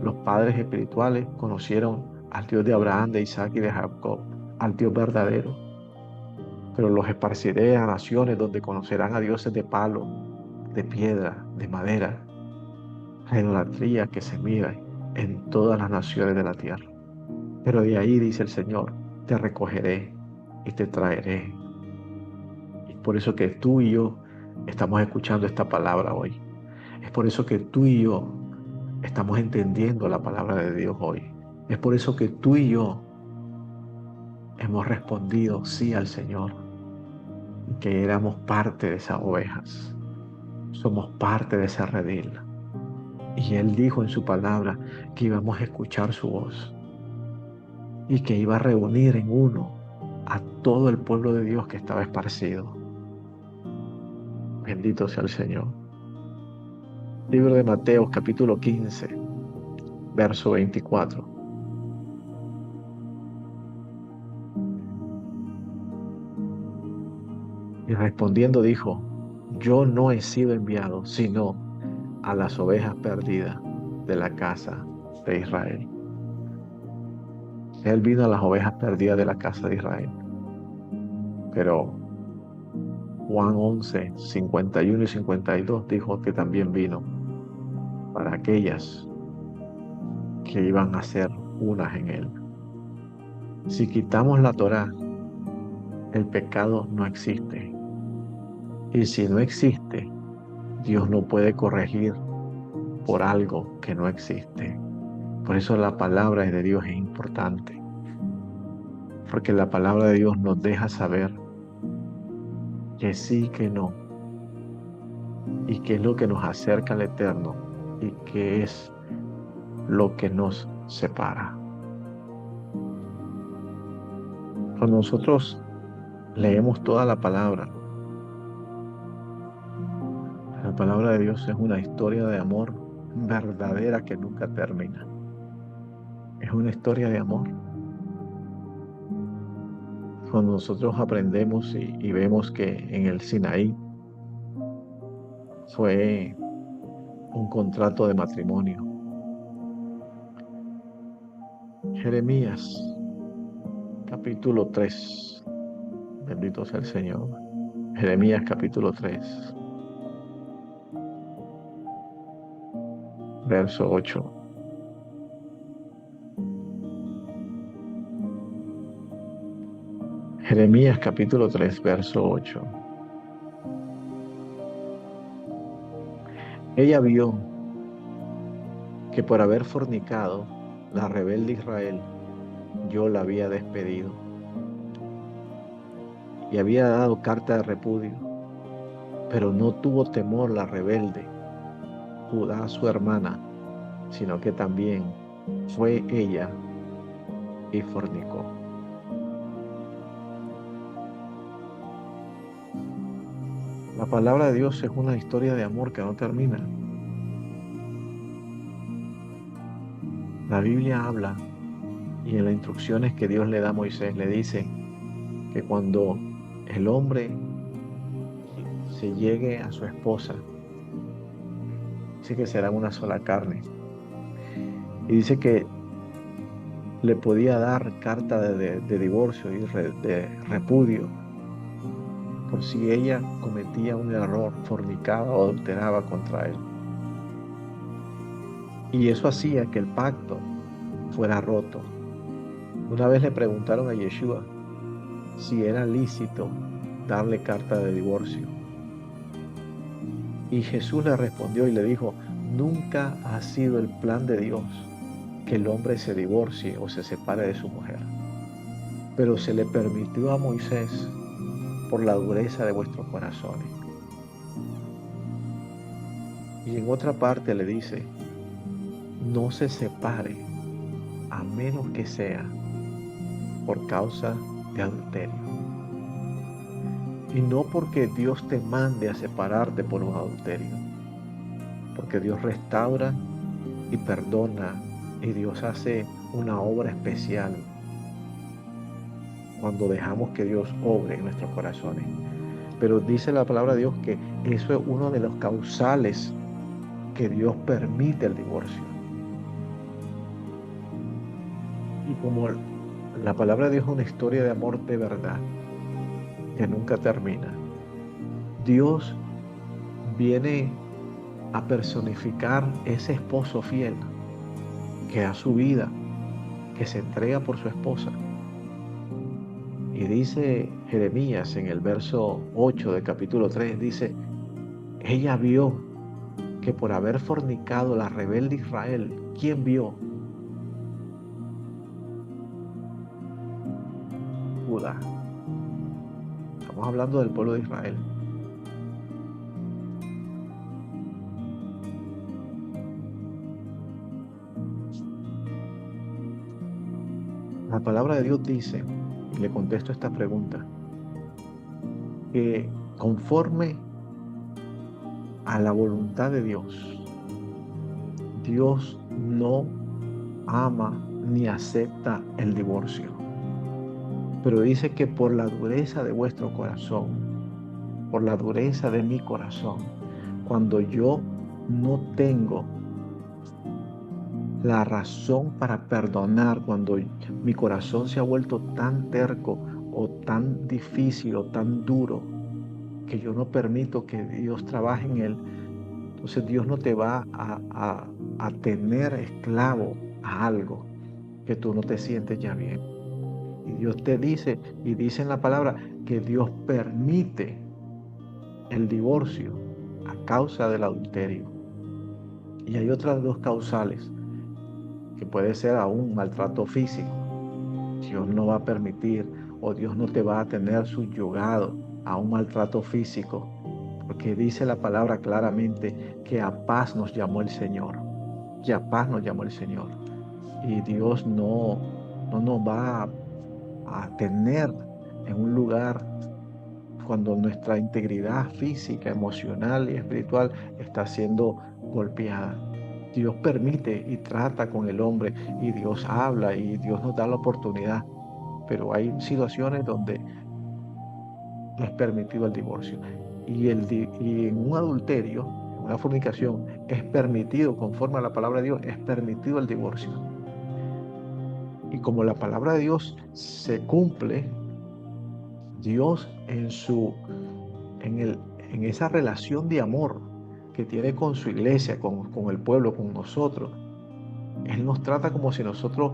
Los padres espirituales conocieron al Dios de Abraham, de Isaac y de Jacob. al Dios verdadero, pero los esparciré a naciones donde conocerán a dioses de palo, de piedra, de madera, a idolatría que se mira en todas las naciones de la tierra. Pero de ahí, dice el Señor, te recogeré y te traeré. Y por eso que tú y yo estamos escuchando esta palabra hoy. Es por eso que tú y yo estamos entendiendo la palabra de Dios hoy. Es por eso que tú y yo hemos respondido sí al Señor, que éramos parte de esas ovejas. Somos parte de ese redil. Y Él dijo en su palabra que íbamos a escuchar su voz y que iba a reunir en uno a todo el pueblo de Dios que estaba esparcido. Bendito sea el Señor. Libro de Mateo, capítulo 15, verso 24. Y respondiendo dijo, yo no he sido enviado, sino a las ovejas perdidas de la casa de Israel. Él vino a las ovejas perdidas de la casa de Israel. Pero Juan 11, 51 y 52 dijo que también vino para aquellas que iban a ser unas en él. Si quitamos la Torá, el pecado no existe. Y si no existe, Dios no puede corregir por algo que no existe. Por eso la palabra de Dios es importante. Porque la palabra de Dios nos deja saber que sí, que no. Y qué es lo que nos acerca al Eterno. Y qué es lo que nos separa. Cuando nosotros leemos toda la palabra de Dios es una historia de amor verdadera que nunca termina. Es una historia de amor. Cuando nosotros aprendemos y vemos que en el Sinaí fue un contrato de matrimonio. Jeremías, capítulo 3. Bendito sea el Señor. Jeremías, capítulo 3, verso 8. Jeremías, capítulo 3, verso 8. Ella vio que por haber fornicado, la rebelde Israel, yo la había despedido y había dado carta de repudio, pero no tuvo temor la rebelde, Judá su hermana, sino que también fue ella y fornicó. La palabra de Dios es una historia de amor que no termina. La Biblia habla y en las instrucciones que Dios le da a Moisés le dice que cuando el hombre se llegue a su esposa, dice que serán una sola carne. Y dice que le podía dar carta de divorcio y de repudio por si ella cometía un error, fornicaba o adulteraba contra él. Y eso hacía que el pacto fuera roto. Una vez le preguntaron a Yeshua si era lícito darle carta de divorcio. Y Jesús le respondió y le dijo, nunca ha sido el plan de Dios que el hombre se divorcie o se separe de su mujer. Pero se le permitió a Moisés por la dureza de vuestros corazones. Y en otra parte le dice, no se separe a menos que sea por causa de adulterio. Y no porque Dios te mande a separarte por un adulterio, porque Dios restaura y perdona y Dios hace una obra especial cuando dejamos que Dios obre en nuestros corazones. Pero dice la palabra de Dios que eso es uno de los causales que Dios permite el divorcio. Y como La palabra de Dios es una historia de amor de verdad que nunca termina. Dios viene a personificar ese esposo fiel que da su vida, que se entrega por su esposa. Y dice Jeremías en el verso 8 del capítulo 3, dice, ella vio que por haber fornicado la rebelde Israel, ¿quién vio? Judá. Estamos hablando del pueblo de Israel. La palabra de Dios dice, y le contesto esta pregunta, que conforme a la voluntad de Dios, Dios no ama ni acepta el divorcio. Pero dice que por la dureza de vuestro corazón, por la dureza de mi corazón, cuando yo no tengo la razón para perdonar, cuando mi corazón se ha vuelto tan terco o tan difícil o tan duro, que yo no permito que Dios trabaje en él, entonces Dios no te va a tener esclavo a algo que tú no te sientes ya bien. Y Dios te dice, y dice en la palabra, que Dios permite el divorcio a causa del adulterio. Y hay otras dos causales, que puede ser aún maltrato físico. Dios no va a permitir o Dios no te va a tener subyugado a un maltrato físico, porque dice la palabra claramente que a paz nos llamó el Señor, que a paz nos llamó el Señor. Y Dios no nos va a tener en un lugar cuando nuestra integridad física, emocional y espiritual está siendo golpeada. Dios permite y trata con el hombre y Dios habla y Dios nos da la oportunidad, pero hay situaciones donde es permitido el divorcio. Y en un adulterio, en una fornicación, es permitido, conforme a la palabra de Dios, es permitido el divorcio. Y como la palabra de Dios se cumple, Dios en esa relación de amor que tiene con su iglesia, con el pueblo, con nosotros, Él nos trata como si nosotros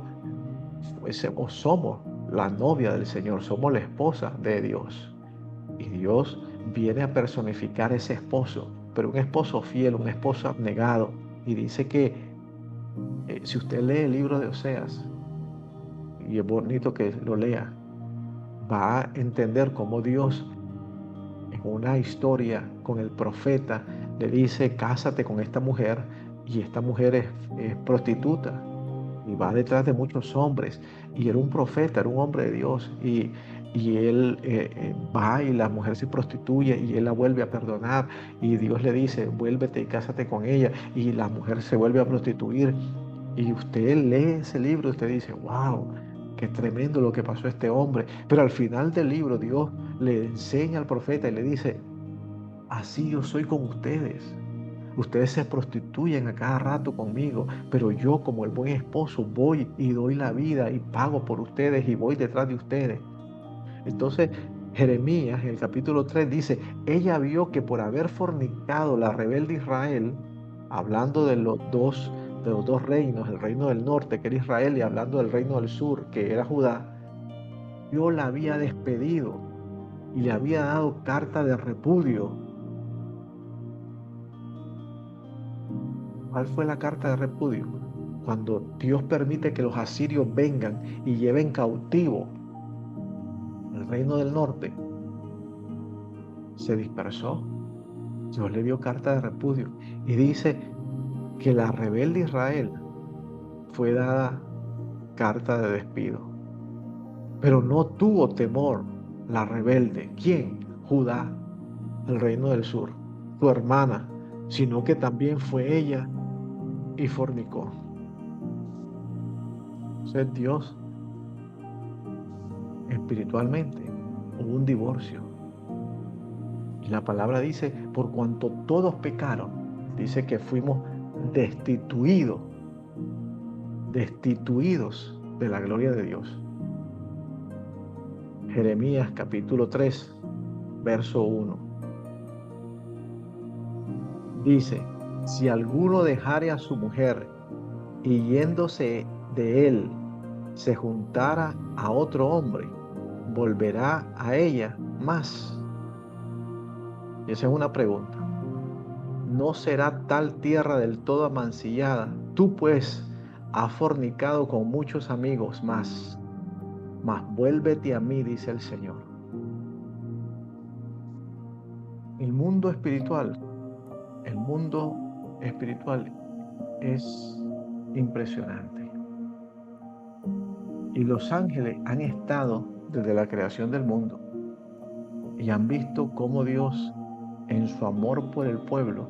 fuésemos, somos la novia del Señor, somos la esposa de Dios. Y Dios viene a personificar ese esposo, pero un esposo fiel, un esposo abnegado. Y dice que si usted lee el libro de Oseas, y es bonito que lo lea, va a entender cómo Dios en una historia con el profeta le dice, cásate con esta mujer, y esta mujer es prostituta y va detrás de muchos hombres, y era un profeta, era un hombre de Dios, y él va y la mujer se prostituye y él la vuelve a perdonar, y Dios le dice, vuélvete y cásate con ella, y la mujer se vuelve a prostituir, y usted lee ese libro y usted dice, wow, qué tremendo lo que pasó a este hombre. Pero al final del libro Dios le enseña al profeta y le dice, así yo soy con ustedes. Ustedes se prostituyen a cada rato conmigo, pero yo como el buen esposo voy y doy la vida y pago por ustedes y voy detrás de ustedes. Entonces, Jeremías en el capítulo 3 dice, ella vio que por haber fornicado la rebelde Israel, hablando de los dos reinos, el reino del norte que era Israel y hablando del reino del sur que era Judá, Dios la había despedido y le había dado carta de repudio. ¿Cuál fue la carta de repudio? Cuando Dios permite que los asirios vengan y lleven cautivo el reino del norte, se dispersó. Dios le dio carta de repudio y dice que la rebelde Israel fue dada carta de despido. Pero no tuvo temor la rebelde. ¿Quién? Judá, el reino del sur, su hermana, sino que también fue ella y fornicó. Entonces Dios espiritualmente hubo un divorcio. Y la palabra dice, por cuanto todos pecaron, dice que fuimos destituidos de la gloria de Dios. Jeremías capítulo 3, verso 1. Dice, si alguno dejare a su mujer y yéndose de él, se juntara a otro hombre, ¿volverá a ella más? Y esa es una pregunta. ¿No será tal tierra del todo amancillada? Tú pues has fornicado con muchos amigos más, mas vuélvete a mí, dice el Señor. El mundo espiritual, el mundo espiritual es impresionante. Y los ángeles han estado desde la creación del mundo y han visto cómo Dios, en su amor por el pueblo,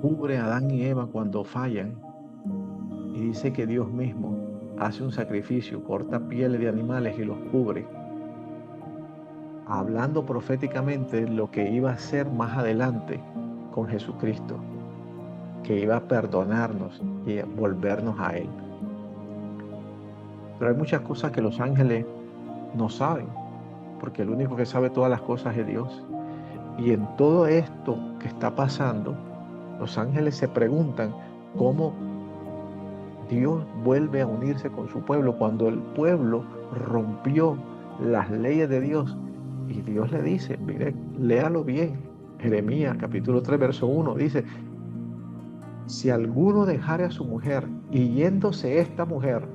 cubre a Adán y Eva cuando fallan. Y dice que Dios mismo hace un sacrificio, corta pieles de animales y los cubre, hablando proféticamente lo que iba a ser más adelante con Jesucristo, que iba a perdonarnos y a volvernos a Él. Pero hay muchas cosas que los ángeles no saben, porque el único que sabe todas las cosas es Dios. Y en todo esto que está pasando, los ángeles se preguntan cómo Dios vuelve a unirse con su pueblo cuando el pueblo rompió las leyes de Dios. Y Dios le dice, mire, léalo bien. Jeremías capítulo 3, verso 1 dice, si alguno dejare a su mujer y yéndose esta mujer,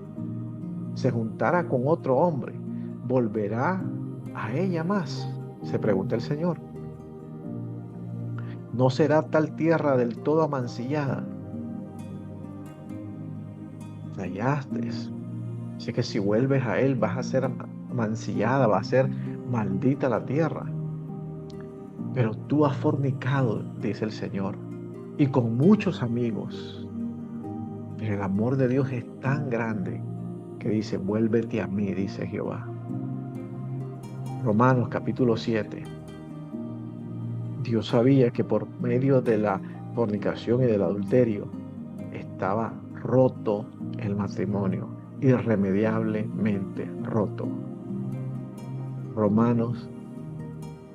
se juntara con otro hombre, ¿volverá a ella más? Se pregunta el Señor. ¿No será tal tierra del todo amancillada? Fallaste. Así que si vuelves a Él, vas a ser mancillada, va a ser maldita la tierra. Pero tú has fornicado, dice el Señor, y con muchos amigos. Pero el amor de Dios es tan grande que dice, vuélvete a mí, dice Jehová. Romanos capítulo 7. Dios sabía que por medio de la fornicación y del adulterio estaba roto el matrimonio, irremediablemente roto. Romanos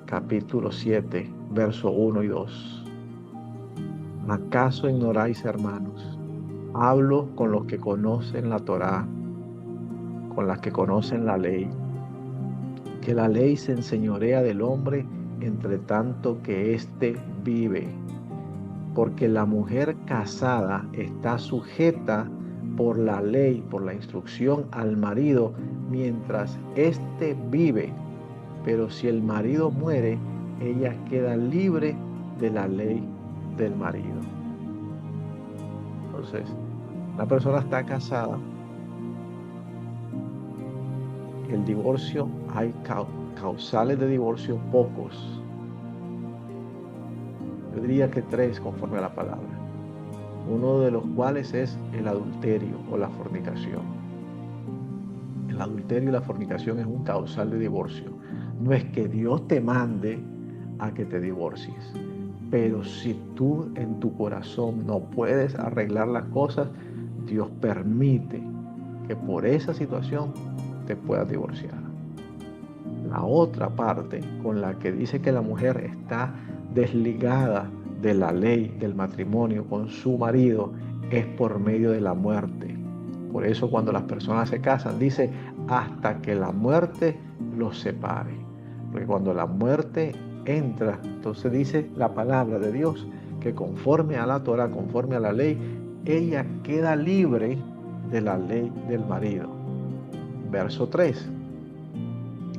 capítulo 7, verso 1 y 2. ¿Acaso ignoráis, hermanos? Hablo con los que conocen la Torá, con las que conocen la ley, que la ley se enseñorea del hombre entre tanto que éste vive. Porque la mujer casada está sujeta por la ley, por la instrucción al marido, mientras éste vive. Pero si el marido muere, ella queda libre de la ley del marido. Entonces, la persona está casada. El divorcio, hay causales de divorcio pocos. Yo diría que 3 conforme a la palabra. Uno de los cuales es el adulterio o la fornicación. El adulterio y la fornicación es un causal de divorcio. No es que Dios te mande a que te divorcies, pero si tú en tu corazón no puedes arreglar las cosas, Dios permite que por esa situación te puedas divorciar. La otra parte con la que dice que la mujer está desligada de la ley del matrimonio con su marido es por medio de la muerte. Por eso cuando las personas se casan, dice hasta que la muerte los separe. Porque cuando la muerte entra, entonces dice la palabra de Dios que conforme a la Torah, conforme a la ley, ella queda libre de la ley del marido. Verso 3.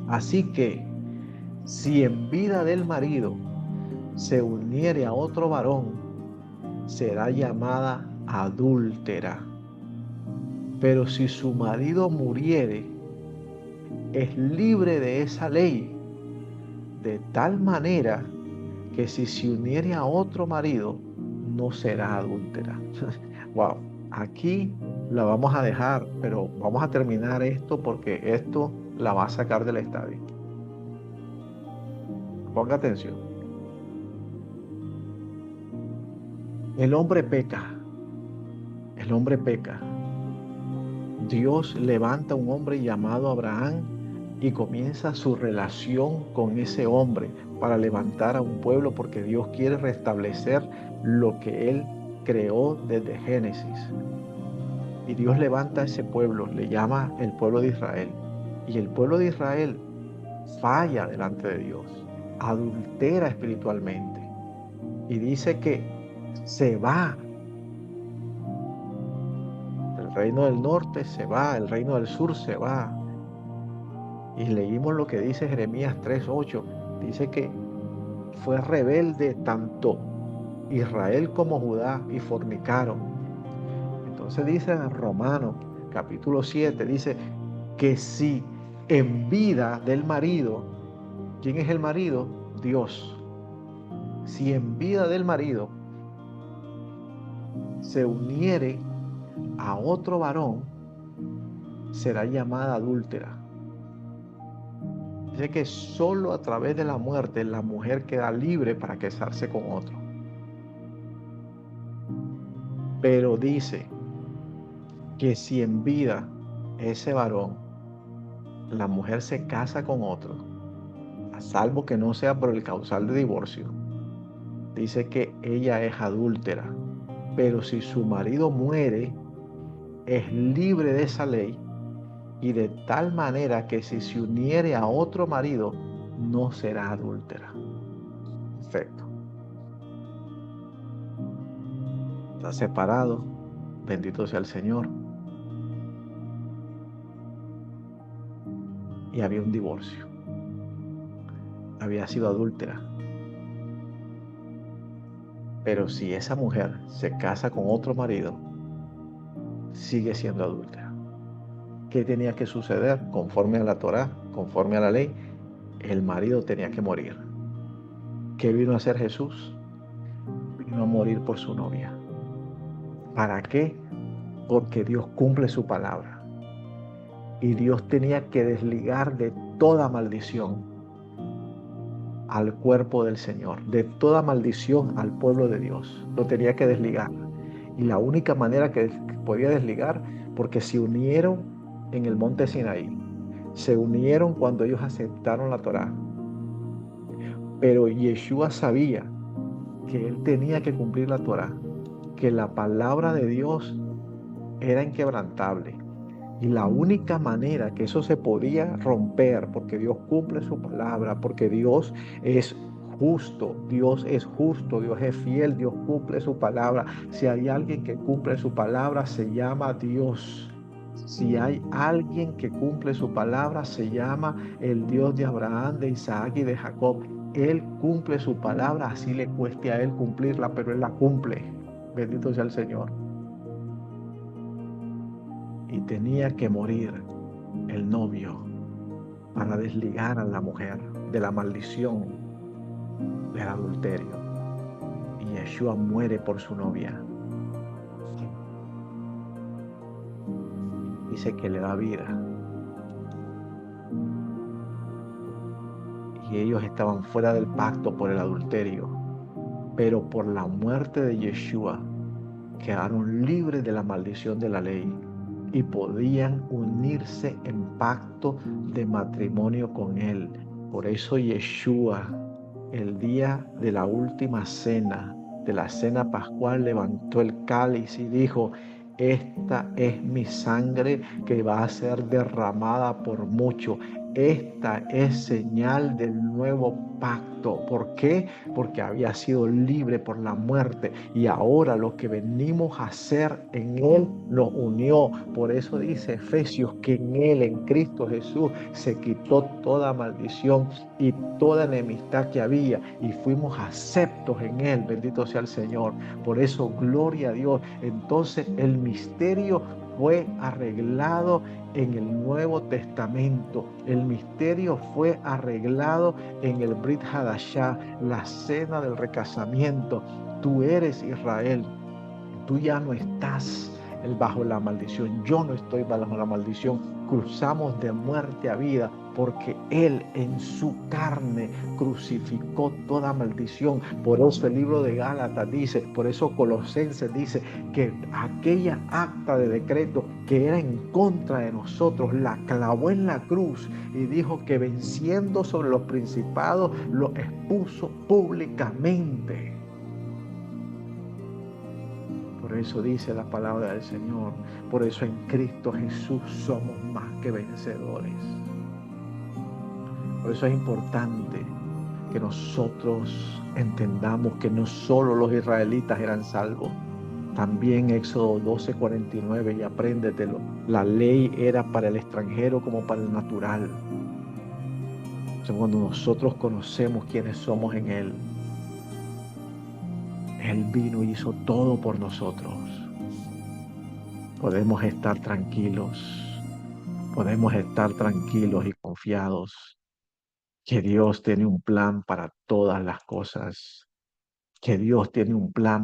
Así que si en vida del marido se uniere a otro varón, será llamada adúltera. Pero si su marido muriere, es libre de esa ley, de tal manera que si se uniere a otro marido, no será adúltera. Wow, aquí la vamos a dejar, pero vamos a terminar esto porque esto la va a sacar del estadio. Ponga atención. El hombre peca. El hombre peca. Dios levanta a un hombre llamado Abraham y comienza su relación con ese hombre para levantar a un pueblo, porque Dios quiere restablecer lo que Él creó desde Génesis. Y Dios levanta a ese pueblo, le llama el pueblo de Israel. Y el pueblo de Israel falla delante de Dios, adultera espiritualmente. Y dice que se va. El reino del norte se va, el reino del sur se va. Y leímos lo que dice Jeremías 3:8. Dice que fue rebelde tanto Israel como Judá y fornicaron. Entonces dice en Romanos capítulo 7, dice que si en vida del marido, ¿quién es el marido? Dios. Si en vida del marido se uniere a otro varón, será llamada adúltera. Dice que solo a través de la muerte la mujer queda libre para casarse con otro. Pero dice que si en vida ese varón, la mujer se casa con otro, a salvo que no sea por el causal de divorcio, dice que ella es adúltera. Pero si su marido muere, es libre de esa ley, y de tal manera que si se uniere a otro marido, no será adúltera. Perfecto. Está separado, bendito sea el Señor. Y había un divorcio. Había sido adúltera. Pero si esa mujer se casa con otro marido, sigue siendo adúltera. ¿Qué tenía que suceder? Conforme a la Torá, conforme a la ley, el marido tenía que morir. ¿Qué vino a hacer Jesús? Vino a morir por su novia. ¿Para qué? Porque Dios cumple su palabra. Y Dios tenía que desligar de toda maldición al cuerpo del Señor, de toda maldición al pueblo de Dios. Lo tenía que desligar. Y la única manera que podía desligar, porque se unieron en el monte Sinaí, se unieron cuando ellos aceptaron la Torá. Pero Yeshua sabía que él tenía que cumplir la Torá, que la palabra de Dios era inquebrantable. Y la única manera que eso se podía romper, porque Dios cumple su palabra, porque Dios es justo, Dios es justo, Dios es fiel, Dios cumple su palabra. Si hay alguien que cumple su palabra, se llama Dios. Si hay alguien que cumple su palabra, se llama el Dios de Abraham, de Isaac y de Jacob. Él cumple su palabra, así le cueste a él cumplirla, pero él la cumple. Bendito sea el Señor. Y tenía que morir el novio para desligar a la mujer de la maldición del adulterio. Y Yeshua muere por su novia. Dice que le da vida. Y ellos estaban fuera del pacto por el adulterio, pero por la muerte de Yeshua quedaron libres de la maldición de la ley y podían unirse en pacto de matrimonio con él. Por eso Yeshua, el día de la última cena, de la cena pascual, levantó el cáliz y dijo: esta es mi sangre que va a ser derramada por mucho. Esta es señal del nuevo pacto. ¿Por qué? Porque había sido libre por la muerte y ahora lo que venimos a hacer en Él nos unió. Por eso dice Efesios que en Él, en Cristo Jesús, se quitó toda maldición y toda enemistad que había y fuimos aceptos en Él. Bendito sea el Señor. Por eso, gloria a Dios. Entonces el misterio fue arreglado en el Nuevo Testamento. El misterio fue arreglado en el Brit Hadashah, la cena del recasamiento. Tú eres Israel. Tú ya no estás bajo la maldición. Yo no estoy bajo la maldición. cruzamos de muerte a vida, porque Él en su carne crucificó toda maldición. Por eso el libro de Gálatas dice, por eso Colosenses dice que aquella acta de decreto que era en contra de nosotros la clavó en la cruz y dijo que venciendo sobre los principados lo expuso públicamente. Por eso dice la palabra del Señor. Por eso en Cristo Jesús somos más que vencedores. Por eso es importante que nosotros entendamos que no solo los israelitas eran salvos. También Éxodo 12:49, y apréndetelo. La ley era para el extranjero como para el natural. Entonces, cuando nosotros conocemos quiénes somos en Él, Él vino y hizo todo por nosotros. Podemos estar tranquilos. Podemos estar tranquilos y confiados que Dios tiene un plan para todas las cosas, que Dios tiene un plan